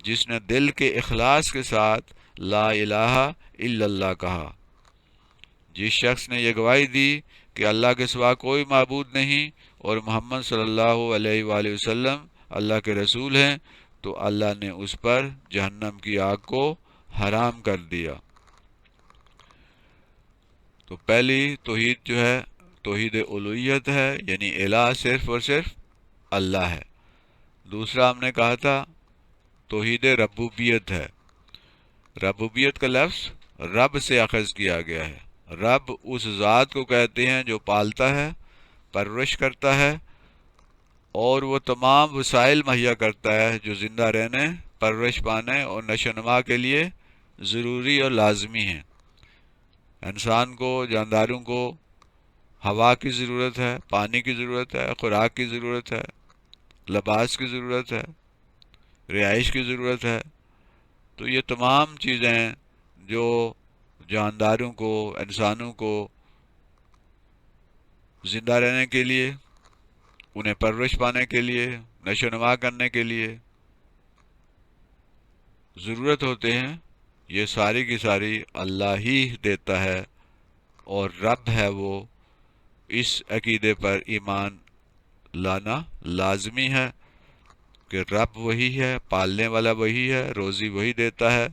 جس نے دل کے اخلاص کے ساتھ لا الہ الا اللہ کہا، جس شخص نے یہ گواہی دی کہ اللہ کے سوا کوئی معبود نہیں اور محمد صلی اللہ علیہ وآلہ وسلم اللہ کے رسول ہیں، تو اللہ نے اس پر جہنم کی آگ کو حرام کر دیا۔ تو پہلی توحید جو ہے توحید الوہیت ہے، یعنی الہ صرف اور صرف اللہ ہے۔ دوسرا ہم نے کہا تھا توحید ربوبیت ہے۔ ربوبیت کا لفظ رب سے اخذ کیا گیا ہے۔ رب اس ذات کو کہتے ہیں جو پالتا ہے، پرورش کرتا ہے اور وہ تمام وسائل مہیا کرتا ہے جو زندہ رہنے، پرورش پانے اور نشو و نما کے لیے ضروری اور لازمی ہیں۔ انسان کو، جانداروں کو ہوا کی ضرورت ہے، پانی کی ضرورت ہے، خوراک کی ضرورت ہے، لباس کی ضرورت ہے، رہائش کی ضرورت ہے۔ تو یہ تمام چیزیں جو جانداروں کو، انسانوں کو زندہ رہنے کے لیے، انہیں پرورش پانے کے لیے، نشو و نما کرنے کے لیے ضرورت ہوتے ہیں، یہ ساری کی ساری اللہ ہی دیتا ہے، اور رب ہے وہ۔ اس عقیدے پر ایمان لانا لازمی ہے کہ رب وہی ہے، پالنے والا وہی ہے، روزی وہی دیتا ہے،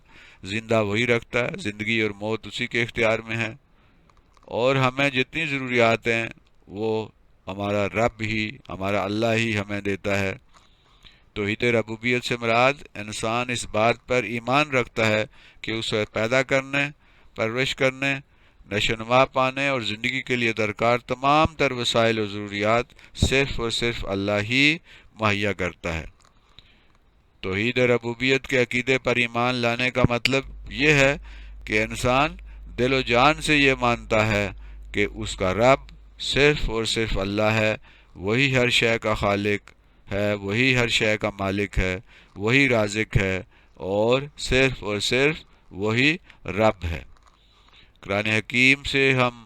زندہ وہی رکھتا ہے، زندگی اور موت اسی کے اختیار میں ہے، اور ہمیں جتنی ضروریات ہیں وہ ہمارا رب ہی، ہمارا اللہ ہی ہمیں دیتا ہے۔ توحید ربوبیت سے مراد انسان اس بات پر ایمان رکھتا ہے کہ اسے پیدا کرنے، پرورش کرنے، نشو و نما پانے اور زندگی کے لیے درکار تمام تر وسائل و ضروریات صرف اور صرف اللہ ہی مہیا کرتا ہے۔ توحید ربوبیت کے عقیدے پر ایمان لانے کا مطلب یہ ہے کہ انسان دل و جان سے یہ مانتا ہے کہ اس کا رب صرف اور صرف اللہ ہے، وہی ہر شے کا خالق ہے، وہی ہر شے کا مالک ہے، وہی رازق ہے، اور صرف وہی رب ہے۔ قرآن حکیم سے ہم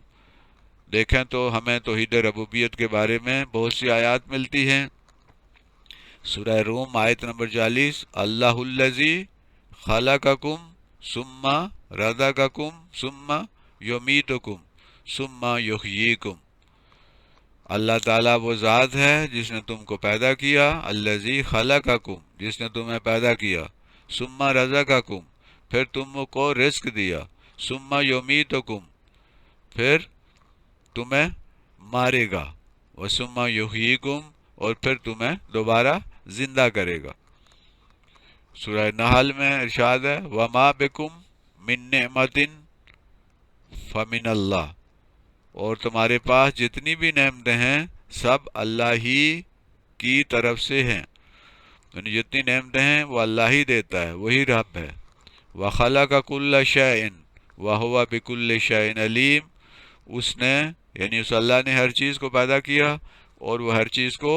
دیکھیں تو ہمیں توحید ربوبیت کے بارے میں بہت سی آیات ملتی ہیں۔ سورہ روم آیت نمبر 40، اللہ الذی خلقکم ثم رزقکم ثم یمیتکم ثم یحییکم۔ اللہ تعالیٰ وہ ذات ہے جس نے تم کو پیدا کیا، الذی خلقکم، جس نے تمہیں پیدا کیا، ثم رزقکم، پھر تم کو رزق دیا، ثم یمیتکم، پھر تمہیں مارے گا، وثم یحییکم، اور پھر تمہیں دوبارہ زندہ کرے گا۔ سورہ نحل میں ارشاد ہے وما بکم من نعمت فمن اللہ، اور تمہارے پاس جتنی بھی نعمتیں ہیں سب اللہ ہی کی طرف سے ہیں، یعنی جتنی نعمتیں ہیں وہ اللہ ہی دیتا ہے، وہی رب ہے۔ وَخَلَقَ كُلَّ شَيْءٍ وَهُوَ بِكُلِّ شَيْءٍ عَلِيمٌ، اس نے یعنی اس اللہ نے ہر چیز کو پیدا کیا اور وہ ہر چیز کو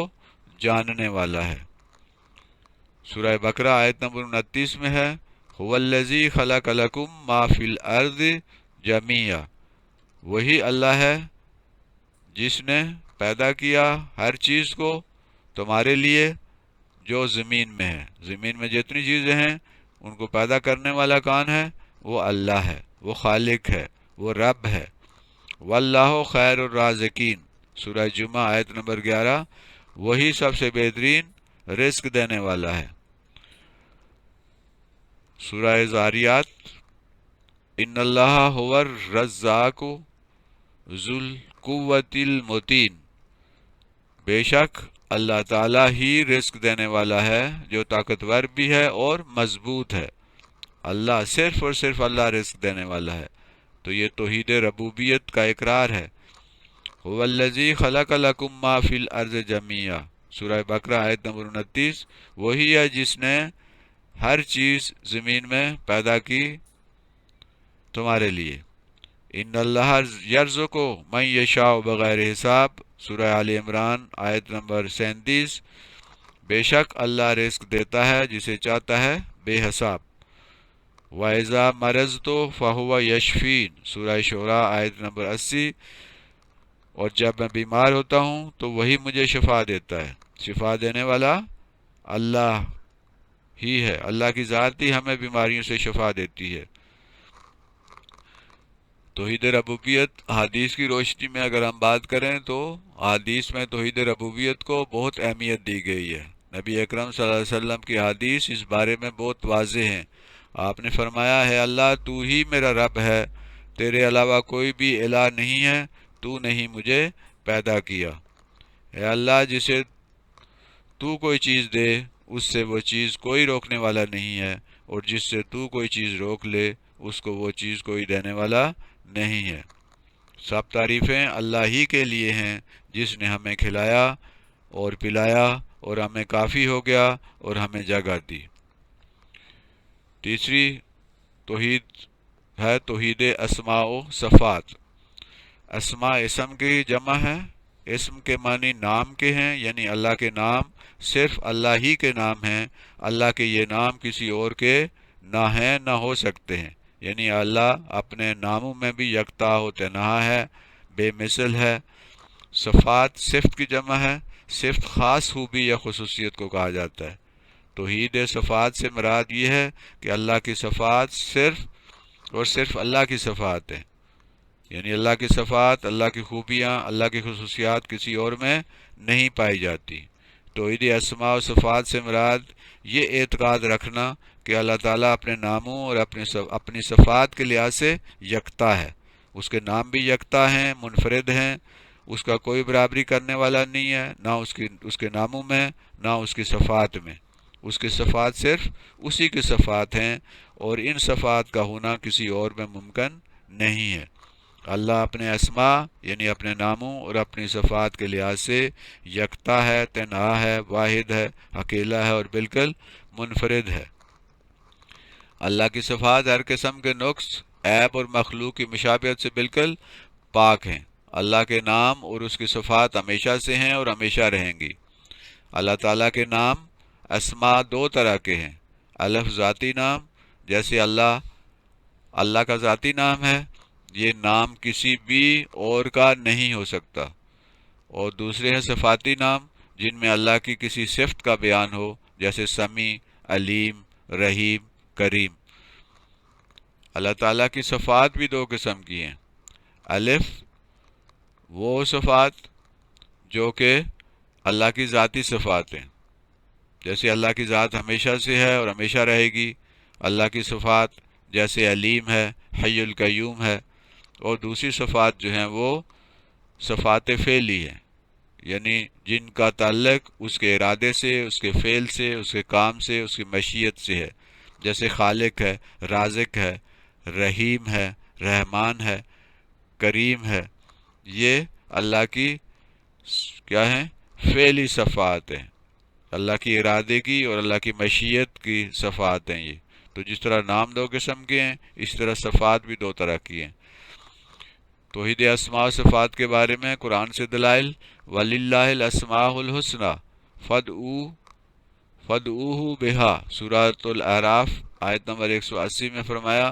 جاننے والا ہے۔ سورہ بقرہ آیت نمبر 29 میں ہے هُوَ الَّذِي خَلَقَ لَكُم مَّا فِي الْأَرْضِ جَمِيعًا، وہی اللہ ہے جس نے پیدا کیا ہر چیز کو تمہارے لیے جو زمین میں ہے۔ زمین میں جتنی چیزیں ہیں ان کو پیدا کرنے والا کون ہے؟ وہ اللہ ہے، وہ خالق ہے، وہ رب ہے۔ واللہ خیر الرازقین، سورہ جمعہ آیت نمبر 11، وہی سب سے بہترین رزق دینے والا ہے۔ سورہ زاریات، ان اللہ هو الرزاق ذو القوۃ المتین، بے شک اللہ تعالیٰ ہی رزق دینے والا ہے جو طاقتور بھی ہے اور مضبوط ہے۔ اللہ صرف اور صرف اللہ رزق دینے والا ہے۔ تو یہ توحید ربوبیت کا اقرار ہے۔ هو الذی خلق لکم ما فی الارض جمیعا، سورہ بقرہ آیت نمبر 29، وہی ہے جس نے ہر چیز زمین میں پیدا کی تمہارے لیے۔ ان اللہ یرزق من یشاء بغیر حساب، سورہ آل عمران آیت نمبر 37، بے شک اللہ رزق دیتا ہے جسے چاہتا ہے بے حساب۔ وَإِذَا مَرِضْتُ فَهُوَ يَشْفِينِ، سورہ شعراء آیت نمبر 80، اور جب میں بیمار ہوتا ہوں تو وہی مجھے شفا دیتا ہے۔ شفا دینے والا اللہ ہی ہے، اللہ کی ذات ہی ہمیں بیماریوں سے شفا دیتی ہے۔ توحید ربوبیت حدیث کی روشنی میں اگر ہم بات کریں تو حدیث میں توحید ربوبیت کو بہت اہمیت دی گئی ہے۔ نبی اکرم صلی اللہ علیہ وسلم کی حدیث اس بارے میں بہت واضح ہیں۔ آپ نے فرمایا ہے اللہ تو ہی میرا رب ہے، تیرے علاوہ کوئی بھی الہ نہیں ہے، تو نے ہی مجھے پیدا کیا۔ اے اللہ جسے تو کوئی چیز دے اس سے وہ چیز کوئی روکنے والا نہیں ہے، اور جس سے تو کوئی چیز روک لے اس کو وہ چیز کوئی دینے والا نہیں ہے۔ سب تعریفیں اللہ ہی کے لیے ہیں جس نے ہمیں کھلایا اور پلایا اور ہمیں کافی ہو گیا اور ہمیں جگہ دی۔ تیسری توحید ہے توحید اسماء و صفات۔ اسماء اسم کی جمع ہے، اسم کے معنی نام کے ہیں، یعنی اللہ کے نام صرف اللہ ہی کے نام ہیں، اللہ کے یہ نام کسی اور کے نہ ہیں نہ ہو سکتے ہیں، یعنی اللہ اپنے ناموں میں بھی یکتا و تنہا ہے، بے مثل ہے۔ صفات صفت کی جمع ہے، صفت خاص خوبی یا خصوصیت کو کہا جاتا ہے۔ توحید صفات سے مراد یہ ہے کہ اللہ کی صفات صرف اور صرف اللہ کی صفات ہیں، یعنی اللہ کی صفات، اللہ کی خوبیاں، اللہ کی خصوصیات کسی اور میں نہیں پائی جاتی۔ توحید اسماء و صفات سے مراد یہ اعتقاد رکھنا کہ اللہ تعالیٰ اپنے ناموں اور اپنی صفات کے لحاظ سے یکتا ہے، اس کے نام بھی یکتا ہیں، منفرد ہیں، اس کا کوئی برابری کرنے والا نہیں ہے، نہ اس کے ناموں میں نہ اس کی صفات میں۔ اس کی صفات صرف اسی کی صفات ہیں اور ان صفات کا ہونا کسی اور میں ممکن نہیں ہے۔ اللہ اپنے اسماء یعنی اپنے ناموں اور اپنی صفات کے لحاظ سے یکتا ہے، تنہا ہے، واحد ہے، اکیلا ہے اور بالکل منفرد ہے۔ اللہ کی صفات ہر قسم کے نقص، عیب اور مخلوق کی مشابہت سے بالکل پاک ہیں۔ اللہ کے نام اور اس کی صفات ہمیشہ سے ہیں اور ہمیشہ رہیں گی۔ اللہ تعالیٰ کے نام اسماء دو طرح کے ہیں، الف ذاتی نام، جیسے اللہ کا ذاتی نام ہے، یہ نام کسی بھی اور کا نہیں ہو سکتا، اور دوسرے ہیں صفاتی نام جن میں اللہ کی کسی صفت کا بیان ہو، جیسے سمیع، علیم، رحیم، کریم۔ اللہ تعالیٰ کی صفات بھی دو قسم کی ہیں۔ الف وہ صفات جو کہ اللہ کی ذاتی صفات ہیں، جیسے اللہ کی ذات ہمیشہ سے ہے اور ہمیشہ رہے گی۔ اللہ کی صفات جیسے علیم ہے، حی القیوم ہے۔ اور دوسری صفات جو ہیں وہ صفات فعلی ہیں، یعنی جن کا تعلق اس کے ارادے سے، اس کے فعل سے، اس کے کام سے، اس کی مشیت سے ہے، جیسے خالق ہے، رازق ہے، رحیم ہے، رحمان ہے، کریم ہے۔ یہ اللہ کی کیا ہیں؟ فعلی صفات ہیں، اللہ کی ارادے کی اور اللہ کی مشیت کی صفات ہیں یہ۔ تو جس طرح نام دو قسم کے ہیں اس طرح صفات بھی دو طرح کی ہیں۔ توحید اسماء و صفات کے بارے میں قرآن سے دلائل، وَلِلَّهِ الْأَسْمَاءُ الْحُسْنَى فَادْعُوهُ بِهَا، سورۃ الاعراف آیت نمبر 180 میں فرمایا،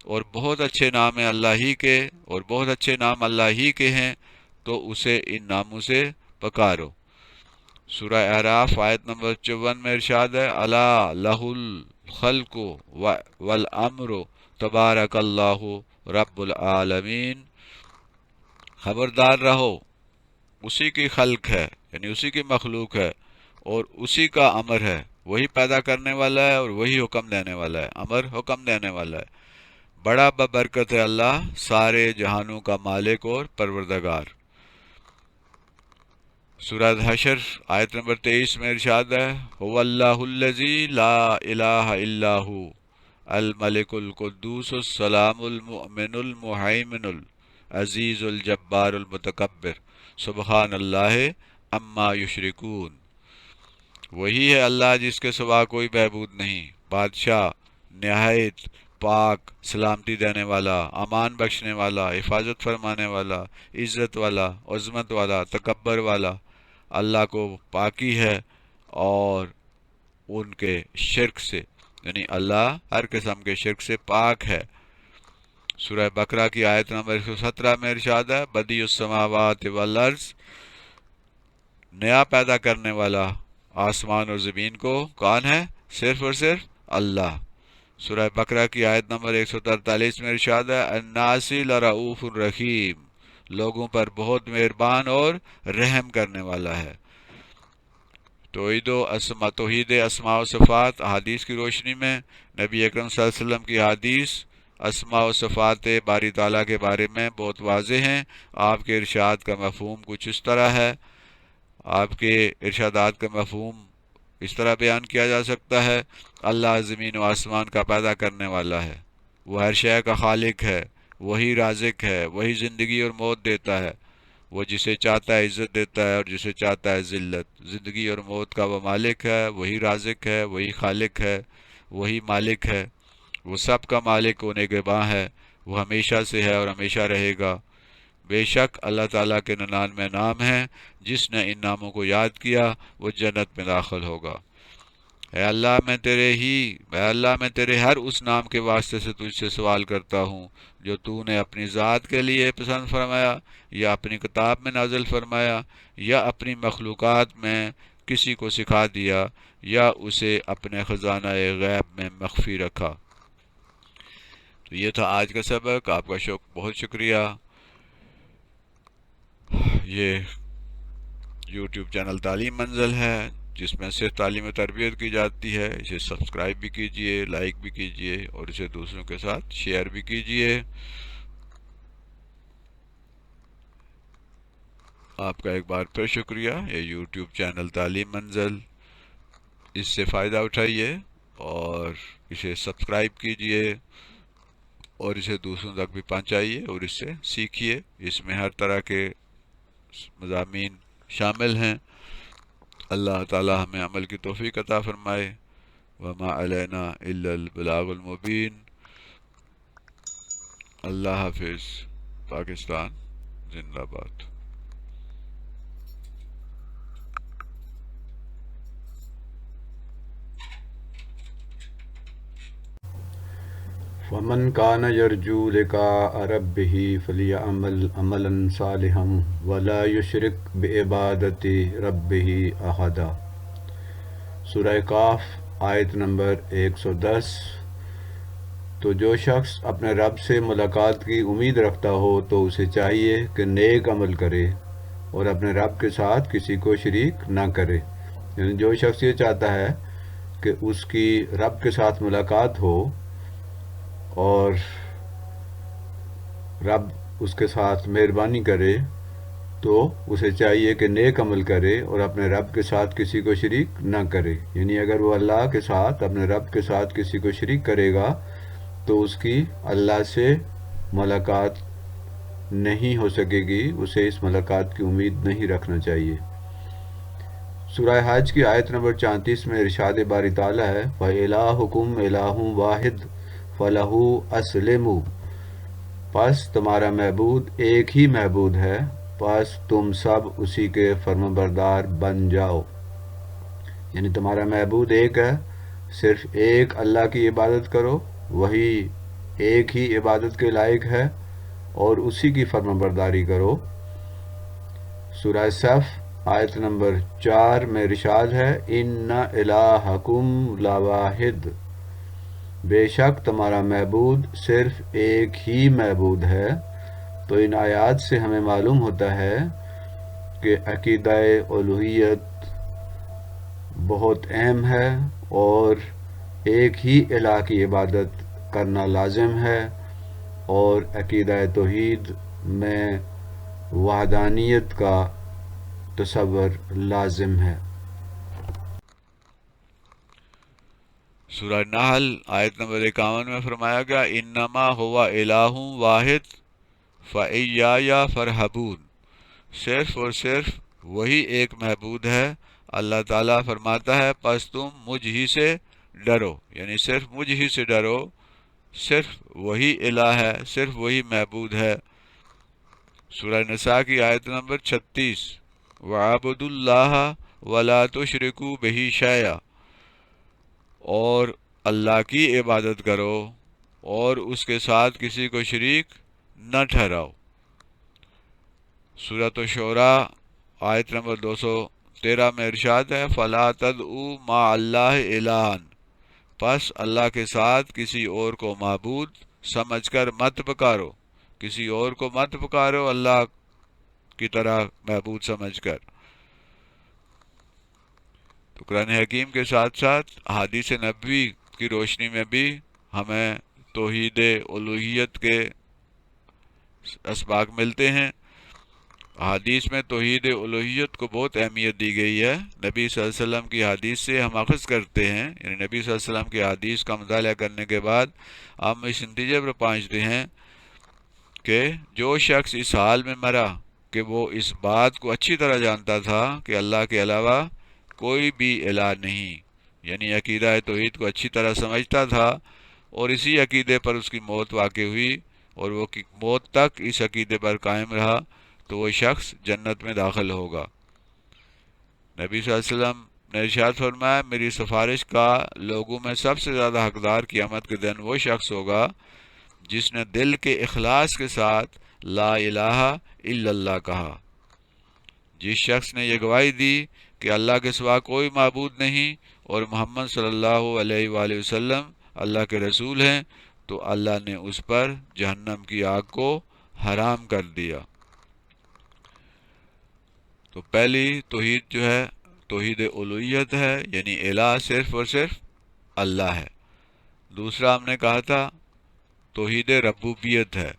اور بہت اچھے نام ہیں اللہ ہی کے، اور بہت اچھے نام اللہ ہی کے ہیں، تو اسے ان ناموں سے پکارو۔ سورہ اعراف آیت نمبر 54 میں ارشاد ہے، الا لہ الخلق والامر تبارک اللہ رب العالمین، خبردار رہو اسی کی خلق ہے، یعنی اسی کی مخلوق ہے، اور اسی کا امر ہے، وہی پیدا کرنے والا ہے اور وہی حکم دینے والا ہے، امر حکم دینے والا ہے۔ بڑا ببرکت ہے اللہ، سارے جہانوں کا مالک اور پروردگار۔ سورہ حشر آیت نمبر 23 میں ارشاد ہے، هو اللہ الذی لا الہ الا ہو الملک القدوس السلام المؤمن المہیمن العزیز الجبار المتکبر سبحان اللہ عما یشرکون۔ وہی ہے اللہ جس کے سوا کوئی معبود نہیں، بادشاہ، نہایت پاک، سلامتی دینے والا، امان بخشنے والا، حفاظت فرمانے والا، عزت والا، عظمت والا، تکبر والا۔ اللہ کو پاکی ہے اور ان کے شرک سے، یعنی اللہ ہر قسم کے شرک سے پاک ہے۔ سورہ بقرہ کی آیت نمبر 117 میں ارشاد ہے، بدیع السماوات والارض، نیا پیدا کرنے والا آسمان اور زمین کو کون ہے؟ صرف اور صرف اللہ۔ سورہ بقرہ کی آیت نمبر 143 میں ارشاد ہے الناسی لرؤوف الرحیم، لوگوں پر بہت مہربان اور رحم کرنے والا ہے۔ توحید اسماء و صفات احادیث کی روشنی میں نبی اکرم صلی اللہ علیہ وسلم کی حدیث اسماء و صفات باری تعالیٰ کے بارے میں بہت واضح ہیں۔ آپ کے ارشاد کا مفہوم کچھ اس طرح ہے، آپ کے ارشادات کا مفہوم اس طرح بیان کیا جا سکتا ہے، اللہ زمین و آسمان کا پیدا کرنے والا ہے، وہ ہر شے کا خالق ہے، وہی رازق ہے، وہی زندگی اور موت دیتا ہے، وہ جسے چاہتا ہے عزت دیتا ہے اور جسے چاہتا ہے ذلت، زندگی اور موت کا وہ مالک ہے، وہی رازق ہے، وہی خالق ہے، وہی مالک ہے، وہ سب کا مالک و نگہباں ہے، وہ ہمیشہ سے ہے اور ہمیشہ رہے گا۔ بے شک اللہ تعالیٰ کے 99 نام ہیں، جس نے ان ناموں کو یاد کیا وہ جنت میں داخل ہوگا۔ اے اللہ میں تیرے ہر اس نام کے واسطے سے تجھ سے سوال کرتا ہوں جو تو نے اپنی ذات کے لیے پسند فرمایا یا اپنی کتاب میں نازل فرمایا یا اپنی مخلوقات میں کسی کو سکھا دیا یا اسے اپنے خزانہ غیب میں مخفی رکھا۔ تو یہ تھا آج کا سبق، آپ کا بہت شکریہ۔ یہ یوٹیوب چینل تعلیم منزل ہے جس میں صرف تعلیم و تربیت کی جاتی ہے، اسے سبسکرائب بھی کیجئے، لائک بھی کیجئے اور اسے دوسروں کے ساتھ شیئر بھی کیجئے۔ آپ کا ایک بار پھر شکریہ۔ یہ یوٹیوب چینل تعلیم منزل، اس سے فائدہ اٹھائیے اور اسے سبسکرائب کیجئے اور اسے دوسروں تک بھی پہنچائیے اور اس سے سیکھیے۔ اس میں ہر طرح کے مضامین شامل ہیں۔ اللہ تعالی ہمیں عمل کی توفیق عطا فرمائے۔ وما علینا الا البلاغ المبین۔ اللہ حافظ۔ پاکستان زندہ باد۔ فمن كان يرجو لقاء ربه فليعمل عملا صالحا ولا يشرك بعبادة ربه أحدا۔ سورہ کاف آیت نمبر 110۔ تو جو شخص اپنے رب سے ملاقات کی امید رکھتا ہو تو اسے چاہیے کہ نیک عمل کرے اور اپنے رب کے ساتھ کسی کو شریک نہ کرے۔ یعنی جو شخص یہ چاہتا ہے کہ اس کی رب کے ساتھ ملاقات ہو اور رب اس کے ساتھ مہربانی کرے تو اسے چاہیے کہ نیک عمل کرے اور اپنے رب کے ساتھ کسی کو شریک نہ کرے۔ یعنی اگر وہ اللہ کے ساتھ اپنے رب کے ساتھ کسی کو شریک کرے گا تو اس کی اللہ سے ملاقات نہیں ہو سکے گی، اسے اس ملاقات کی امید نہیں رکھنا چاہیے۔ سورہ حج کی آیت نمبر 34 میں ارشاد باری تعالیٰ ہے وَإِلَٰهُكُمْ إِلَٰهٌ وَاحِدٌ فَلَهُ أَسْلِمُوا، پس تمہارا معبود ایک ہی معبود ہے، پس تم سب اسی کے فرمانبردار بن جاؤ۔ یعنی تمہارا معبود ایک ہے، صرف ایک اللہ کی عبادت کرو، وہی ایک ہی عبادت کے لائق ہے اور اسی کی فرمانبرداری کرو۔ سورہ صف آیت نمبر 4 میں ارشاد ہے اِنَّ إِلَٰهَكُمْ لَوَاحِدٌ، بے شک تمہارا معبود صرف ایک ہی معبود ہے۔ تو ان آیات سے ہمیں معلوم ہوتا ہے کہ عقیدہ الوہیت بہت اہم ہے اور ایک ہی الہ کی عبادت کرنا لازم ہے اور عقیدہ توحید میں وحدانیت کا تصور لازم ہے۔ سورہ نحل آیت نمبر 51 میں فرمایا گیا انما ہوا الہ واحد فإیایا فرحبون، صرف اور صرف وہی ایک معبود ہے۔ اللہ تعالیٰ فرماتا ہے پس تم مجھ ہی سے ڈرو، یعنی صرف مجھ ہی سے ڈرو، صرف وہی الہ ہے، صرف وہی معبود ہے۔ سورہ نساء کی آیت نمبر 36 وَعَبُدُوا اللَّهَ وَلَا تُشْرِكُوا بِهِ شَيْئًا، اور اللہ کی عبادت کرو اور اس کے ساتھ کسی کو شریک نہ ٹھہراؤ۔ سورۃ الشعراء آیت نمبر 213 میں ارشاد ہے فَلَا تَدْعُوا مَعَ اللَّهِ إِلَٰهًا، پس اللہ کے ساتھ کسی اور کو معبود سمجھ کر مت پکارو، کسی اور کو مت پکارو اللہ کی طرح معبود سمجھ کر۔ تو قرآن حکیم کے ساتھ ساتھ احادیث نبوی کی روشنی میں بھی ہمیں توحید الوہیت کے اسباق ملتے ہیں۔ حدیث میں توحید الوہیت کو بہت اہمیت دی گئی ہے۔ نبی صلی اللہ علیہ وسلم کی حدیث سے ہم اخذ کرتے ہیں، یعنی نبی صلی اللہ علیہ وسلم کی حدیث کا مطالعہ کرنے کے بعد ہم اس نتیجے پر پہنچتے ہیں کہ جو شخص اس حال میں مرا کہ وہ اس بات کو اچھی طرح جانتا تھا کہ اللہ کے علاوہ کوئی بھی الہ نہیں، یعنی عقیدہ توحید کو اچھی طرح سمجھتا تھا، اور اسی عقیدے پر اس کی موت واقع ہوئی اور وہ موت تک اس عقیدے پر قائم رہا، تو وہ شخص جنت میں داخل ہوگا۔ نبی صلی اللہ علیہ وسلم نے ارشاد فرمایا، میری سفارش کا لوگوں میں سب سے زیادہ حقدار قیامت کے دن وہ شخص ہوگا جس نے دل کے اخلاص کے ساتھ لا الہ الا اللہ کہا، جس شخص نے یہ گواہی دی کہ اللہ کے سوا کوئی معبود نہیں اور محمد صلی اللہ علیہ وآلہ وسلم اللہ کے رسول ہیں، تو اللہ نے اس پر جہنم کی آگ کو حرام کر دیا۔ تو پہلی توحید جو ہے توحید الوہیت ہے، یعنی الہ صرف اور صرف اللہ ہے۔ دوسرا ہم نے کہا تھا توحید ربوبیت ہے۔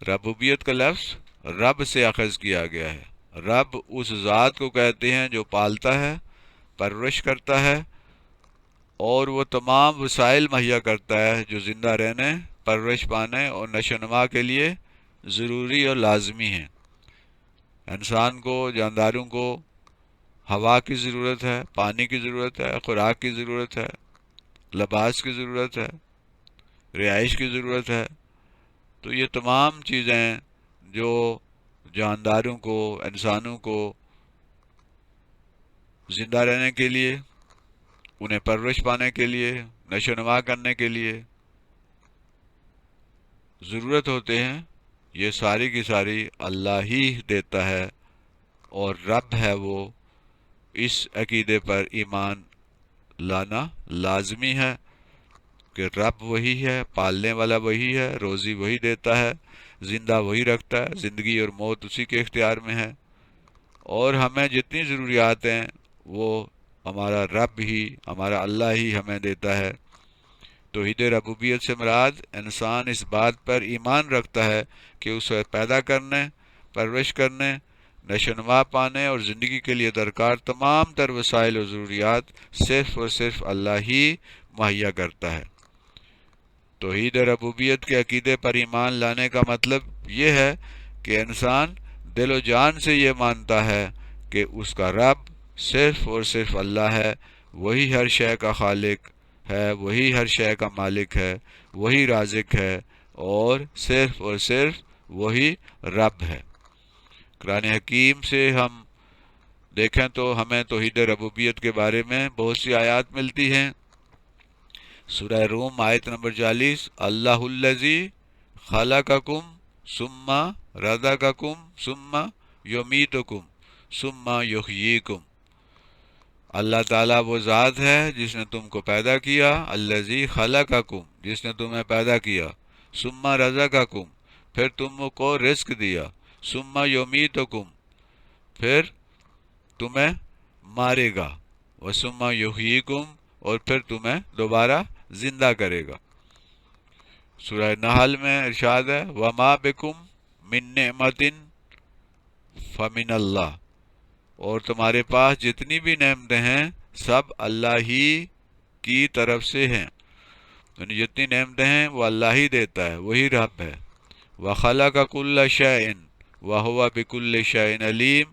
ربوبیت کا لفظ رب سے اخذ کیا گیا ہے۔ رب اس ذات کو کہتے ہیں جو پالتا ہے، پرورش کرتا ہے، اور وہ تمام وسائل مہیا کرتا ہے جو زندہ رہنے، پرورش پانے اور نشو و نما کے لیے ضروری اور لازمی ہیں۔ انسان کو، جانداروں کو ہوا کی ضرورت ہے، پانی کی ضرورت ہے، خوراک کی ضرورت ہے، لباس کی ضرورت ہے، رہائش کی ضرورت ہے۔ تو یہ تمام چیزیں جو جانداروں کو، انسانوں کو زندہ رہنے کے لیے، انہیں پرورش پانے کے لیے، نشو و نما کرنے کے لیے ضرورت ہوتے ہیں، یہ ساری کی ساری اللہ ہی دیتا ہے، اور رب ہے وہ۔ اس عقیدے پر ایمان لانا لازمی ہے کہ رب وہی ہے، پالنے والا وہی ہے، روزی وہی دیتا ہے، زندہ وہی رکھتا ہے، زندگی اور موت اسی کے اختیار میں ہے، اور ہمیں جتنی ضروریات ہیں وہ ہمارا رب ہی، ہمارا اللہ ہی ہمیں دیتا ہے۔ توحید ربوبیت سے مراد انسان اس بات پر ایمان رکھتا ہے کہ اسے پیدا کرنے، پرورش کرنے، نشو و نما پانے اور زندگی کے لیے درکار تمام تر وسائل و ضروریات صرف اور صرف اللہ ہی مہیا کرتا ہے۔ توحید ربوبیت کے عقیدے پر ایمان لانے کا مطلب یہ ہے کہ انسان دل و جان سے یہ مانتا ہے کہ اس کا رب صرف اور صرف اللہ ہے، وہی ہر شے کا خالق ہے، وہی ہر شے کا مالک ہے، وہی رازق ہے، اور صرف وہی رب ہے۔ قرآن حکیم سے ہم دیکھیں تو ہمیں توحید ربوبیت کے بارے میں بہت سی آیات ملتی ہیں۔ سورہ روم آیت نمبر 40، اللہ الذی خلقکم ثم رزقکم ثم یمیتکم ثم یحییکم۔ اللہ تعالیٰ وہ ذات ہے جس نے تم کو پیدا کیا، الذی خلقکم، جس نے تمہیں پیدا کیا، ثم رزقکم، پھر تم کو رزق دیا، ثم یمیتکم، پھر تمہیں مارے گا، وثم یحییکم، اور پھر تمہیں دوبارہ زندہ کرے گا۔ سورہ نحل میں ارشاد ہے، وما بکم من نعمت فمن اللہ، اور تمہارے پاس جتنی بھی نعمتیں ہیں سب اللہ ہی کی طرف سے ہیں، یعنی جتنی نعمتیں ہیں وہ اللہ ہی دیتا ہے، وہی رب ہے۔ وخلق کل شیء وہو بکل شیء علیم،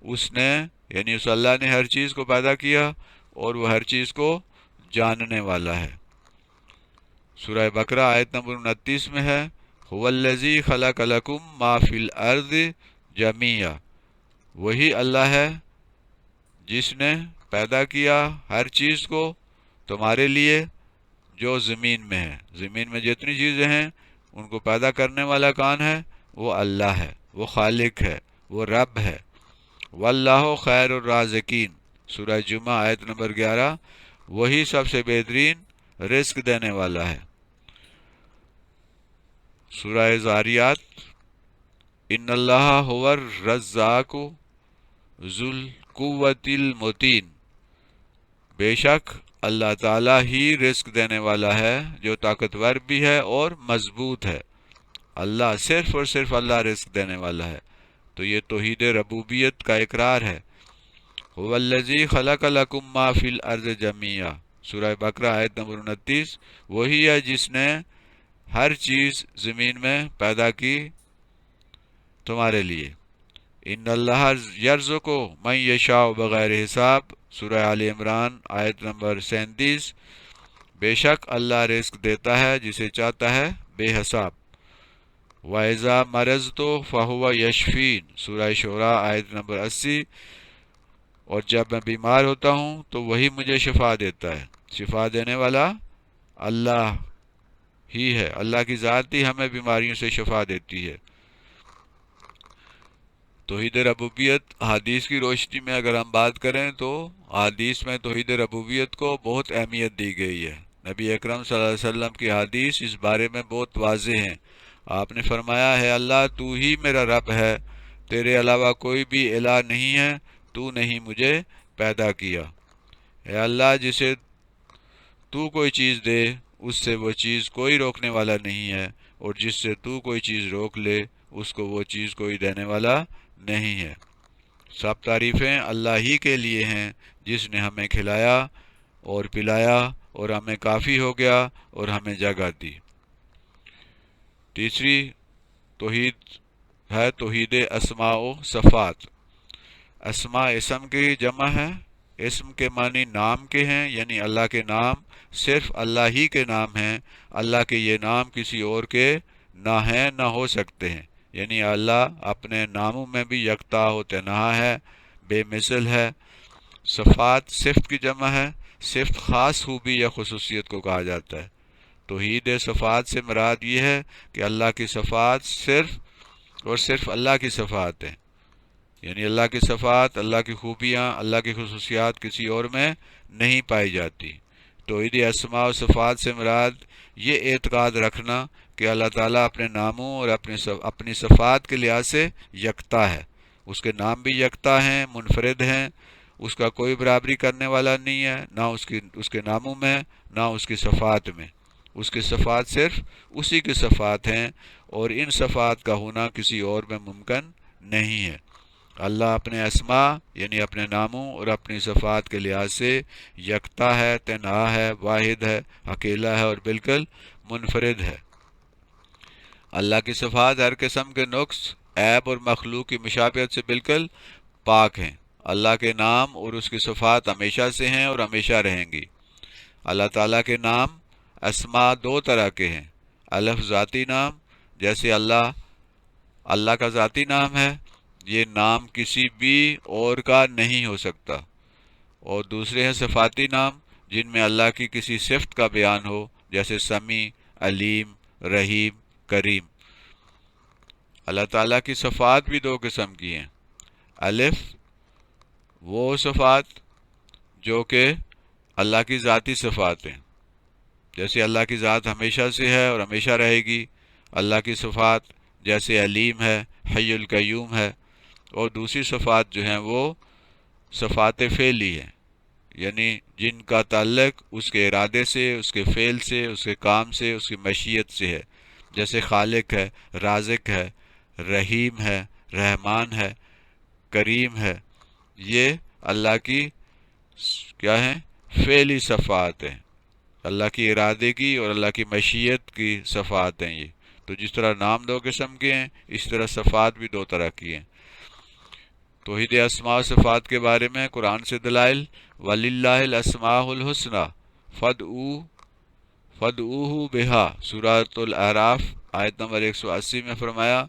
اس نے یعنی اس اللہ نے ہر چیز کو پیدا کیا اور وہ ہر چیز کو جاننے والا ہے۔ سورہ بقرہ آیت نمبر 29 میں ہے، هو الذی خلق لکم ما فی الارض جمیعا، وہی اللہ ہے جس نے پیدا کیا ہر چیز کو تمہارے لیے جو زمین میں ہے۔ زمین میں جتنی چیزیں ہیں ان کو پیدا کرنے والا کون ہے؟ وہ اللہ ہے، وہ خالق ہے، وہ رب ہے۔ واللہ خیر الرازقین، سورہ جمعہ آیت نمبر 11، وہی سب سے بہترین رزق دینے والا ہے۔ سورہ زاریات، ان اللہ هو الرزاق ذو القوۃ المتین، بے شک اللہ تعالیٰ ہی رزق دینے والا ہے جو طاقتور بھی ہے اور مضبوط ہے۔ اللہ، صرف اور صرف اللہ رزق دینے والا ہے۔ تو یہ توحید ربوبیت کا اقرار ہے۔ هو الذی خلق لکم ما فی الارض جمیعا، سورہ بقرہ آیت نمبر 29، وہی ہے جس نے ہر چیز زمین میں پیدا کی تمہارے لیے۔ ان اللہ یرزق من یشاء بغیر حساب، سورہ آل عمران آیت نمبر 37، بے شک اللہ رزق دیتا ہے جسے چاہتا ہے بے حساب۔ وَإِذَا مَرِضْتُ فَهُوَ يَشْفِينِ، سورہ شعراء آیت نمبر 80، اور جب میں بیمار ہوتا ہوں تو وہی مجھے شفا دیتا ہے۔ شفا دینے والا اللہ ہی ہے، اللہ کی ذات ہی ہمیں بیماریوں سے شفا دیتی ہے۔ توحید ربوبیت حدیث کی روشنی میں اگر ہم بات کریں تو حدیث میں توحید ربوبیت کو بہت اہمیت دی گئی ہے۔ نبی اکرم صلی اللہ علیہ وسلم کی حدیث اس بارے میں بہت واضح ہیں۔ آپ نے فرمایا ہے، اللہ تو ہی میرا رب ہے، تیرے علاوہ کوئی بھی الہ نہیں ہے، تو نے ہی مجھے پیدا کیا۔ اے اللہ، جسے تو کوئی چیز دے اس سے وہ چیز کوئی روکنے والا نہیں ہے، اور جس سے تو کوئی چیز روک لے اس کو وہ چیز کوئی دینے والا نہیں ہے۔ سب تعریفیں اللہ ہی کے لیے ہیں جس نے ہمیں کھلایا اور پلایا اور ہمیں کافی ہو گیا اور ہمیں جگہ دی۔ تیسری توحید ہے توحید اسماء و صفات۔ اسماء اسم کی جمع ہے، اسم کے معنی نام کے ہیں، یعنی اللہ کے نام صرف اللہ ہی کے نام ہیں، اللہ کے یہ نام کسی اور کے نہ ہیں نہ ہو سکتے ہیں، یعنی اللہ اپنے ناموں میں بھی یکتا و تنہا ہے، بے مثل ہے۔ صفات صفت کی جمع ہے، صفت خاص خوبی یا خصوصیت کو کہا جاتا ہے۔ توحید صفات سے مراد یہ ہے کہ اللہ کی صفات صرف اور صرف اللہ کی صفات ہیں، یعنی اللہ کی صفات، اللہ کی خوبیاں، اللہ کی خصوصیات کسی اور میں نہیں پائی جاتی۔ توحید اسماء و صفات سے مراد یہ اعتقاد رکھنا کہ اللہ تعالیٰ اپنے ناموں اور اپنی صفات کے لحاظ سے یکتا ہے، اس کے نام بھی یکتا ہیں، منفرد ہیں، اس کا کوئی برابری کرنے والا نہیں ہے، نہ اس کے ناموں میں نہ اس کی صفات میں۔ اس کی صفات صرف اسی کی صفات ہیں، اور ان صفات کا ہونا کسی اور میں ممکن نہیں ہے۔ اللہ اپنے اسماء یعنی اپنے ناموں اور اپنی صفات کے لحاظ سے یکتا ہے، تنہا ہے، واحد ہے، اکیلا ہے اور بالکل منفرد ہے۔ اللہ کی صفات ہر قسم کے نقص، عیب اور مخلوق کی مشابہت سے بالکل پاک ہیں۔ اللہ کے نام اور اس کی صفات ہمیشہ سے ہیں اور ہمیشہ رہیں گی۔ اللہ تعالیٰ کے نام اسماء دو طرح کے ہیں، الف ذاتی نام، جیسے اللہ کا ذاتی نام ہے، یہ نام کسی بھی اور کا نہیں ہو سکتا، اور دوسرے ہیں صفاتی نام جن میں اللہ کی کسی صفت کا بیان ہو، جیسے سمیع، علیم، رحیم، کریم۔ اللہ تعالیٰ کی صفات بھی دو قسم کی ہیں۔ الف وہ صفات جو کہ اللہ کی ذاتی صفات ہیں، جیسے اللہ کی ذات ہمیشہ سے ہے اور ہمیشہ رہے گی۔ اللہ کی صفات جیسے علیم ہے، حی القیوم ہے۔ اور دوسری صفات جو ہیں وہ صفات فعلی ہیں، یعنی جن کا تعلق اس کے ارادے سے، اس کے فعل سے، اس کے کام سے، اس کی مشیت سے ہے، جیسے خالق ہے، رازق ہے، رحیم ہے، رحمان ہے، کریم ہے۔ یہ اللہ کی کیا ہیں؟ فعلی صفات ہیں، اللہ کی ارادے کی اور اللہ کی مشیت کی صفات ہیں یہ۔ تو جس طرح نام دو قسم کے ہیں، اس طرح صفات بھی دو طرح کی ہیں۔ توحید اسماء و صفات کے بارے میں قرآن سے دلائل، وَلِلَّهِ الْأَسْمَاءُ الْحُسْنَى فَادْعُوهُ بِهَا، سورۃ الاعراف آیت نمبر 180 میں فرمایا،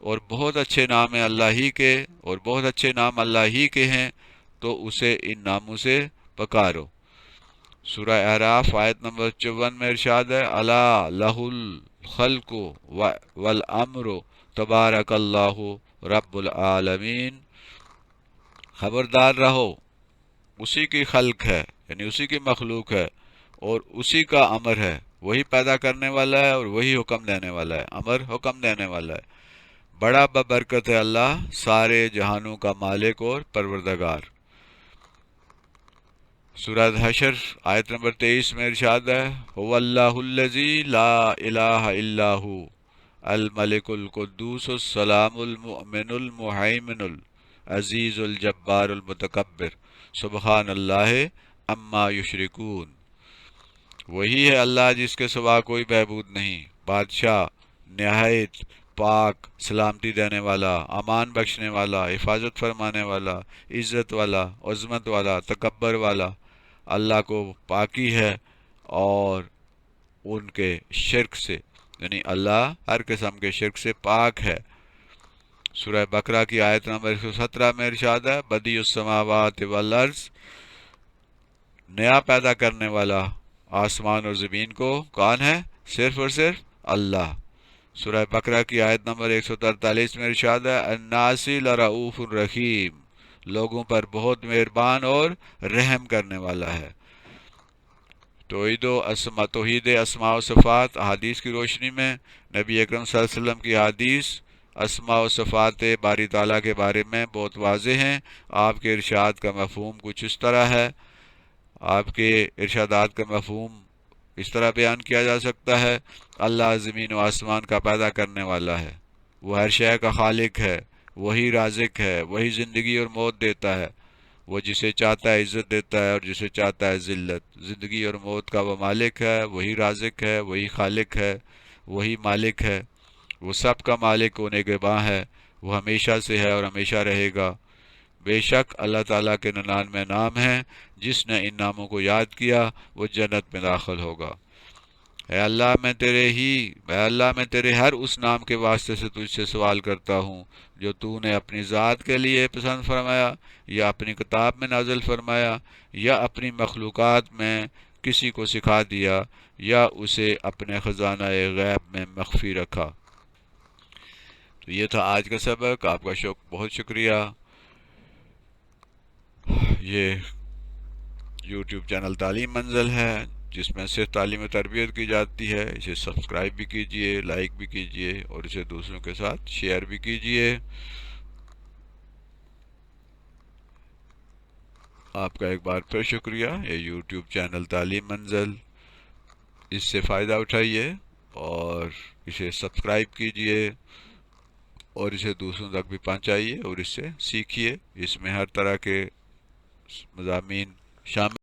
اور بہت اچھے نام ہیں اللہ ہی کے، اور بہت اچھے نام اللہ ہی کے ہیں، تو اسے ان ناموں سے پکارو۔ سورہ اعراف آیت نمبر 54 میں ارشاد ہے، الا لہ الخلق والامر تبارک اللہ رب العالمین، خبردار رہو، اسی کی خلق ہے یعنی اسی کی مخلوق ہے اور اسی کا امر ہے، وہی پیدا کرنے والا ہے اور وہی حکم دینے والا ہے، امر حکم دینے والا ہے۔ بڑا ببرکت ہے اللہ، سارے جہانوں کا مالک اور پروردگار۔ سورہ حشر آیت نمبر 23 میں ارشاد ہے، هو اللہ الذی لا الہ الا ہو الملک القدوس السلام المؤمن المہیمن العزیز الجبار المتکبر سبحان اللہ اما یشرکون۔ وہی ہے اللہ جس کے سوا کوئی معبود نہیں، بادشاہ، نہایت پاک، سلامتی دینے والا، امان بخشنے والا، حفاظت فرمانے والا، عزت والا، عظمت والا، تکبر والا۔ اللہ کو پاکی ہے اور ان کے شرک سے، یعنی اللہ ہر قسم کے شرک سے پاک ہے۔ سورہ بقرہ کی آیت نمبر 117 میں ارشاد ہے، بدیع السماوات والارض، نیا پیدا کرنے والا آسمان اور زمین کو کون ہے؟ صرف اور صرف اللہ۔ سورہ بقرہ کی آیت نمبر 143 میں ارشاد ہے، الناس لرؤوف الرحیم، لوگوں پر بہت مہربان اور رحم کرنے والا ہے۔ توحید اسماء و صفات احادیث کی روشنی میں نبی اکرم صلی اللہ علیہ وسلم کی حدیث اسماء و صفات باری تعالیٰ کے بارے میں بہت واضح ہیں۔ آپ کے ارشاد کا مفہوم کچھ اس طرح ہے، آپ کے ارشادات کا مفہوم اس طرح بیان کیا جا سکتا ہے، اللہ زمین و آسمان کا پیدا کرنے والا ہے، وہ ہر شے کا خالق ہے، وہی رازق ہے، وہی زندگی اور موت دیتا ہے، وہ جسے چاہتا ہے عزت دیتا ہے اور جسے چاہتا ہے ذلت۔ زندگی اور موت کا وہ مالک ہے، وہی رازق ہے، وہی خالق ہے، وہی مالک ہے، وہ سب کا مالک و نگہباں ہے، وہ ہمیشہ سے ہے اور ہمیشہ رہے گا۔ بے شک اللہ تعالیٰ کے 99 نام ہیں، جس نے ان ناموں کو یاد کیا وہ جنت میں داخل ہوگا۔ اے اللہ میں تیرے ہر اس نام کے واسطے سے تجھ سے سوال کرتا ہوں جو تو نے اپنی ذات کے لیے پسند فرمایا یا اپنی کتاب میں نازل فرمایا یا اپنی مخلوقات میں کسی کو سکھا دیا یا اسے اپنے خزانہ غیب میں مخفی رکھا۔ تو یہ تھا آج کا سبق، آپ کا بہت شکریہ۔ یہ یوٹیوب چینل تعلیم منزل ہے جس میں صرف تعلیم و تربیت کی جاتی ہے، اسے سبسکرائب بھی کیجئے، لائک بھی کیجئے اور اسے دوسروں کے ساتھ شیئر بھی کیجئے۔ آپ کا ایک بار پھر شکریہ۔ یہ یوٹیوب چینل تعلیم منزل، اس سے فائدہ اٹھائیے اور اسے سبسکرائب کیجئے اور اسے دوسروں تک بھی پہنچائیے اور اس سے سیکھیے۔ اس میں ہر طرح کے مضامین شامل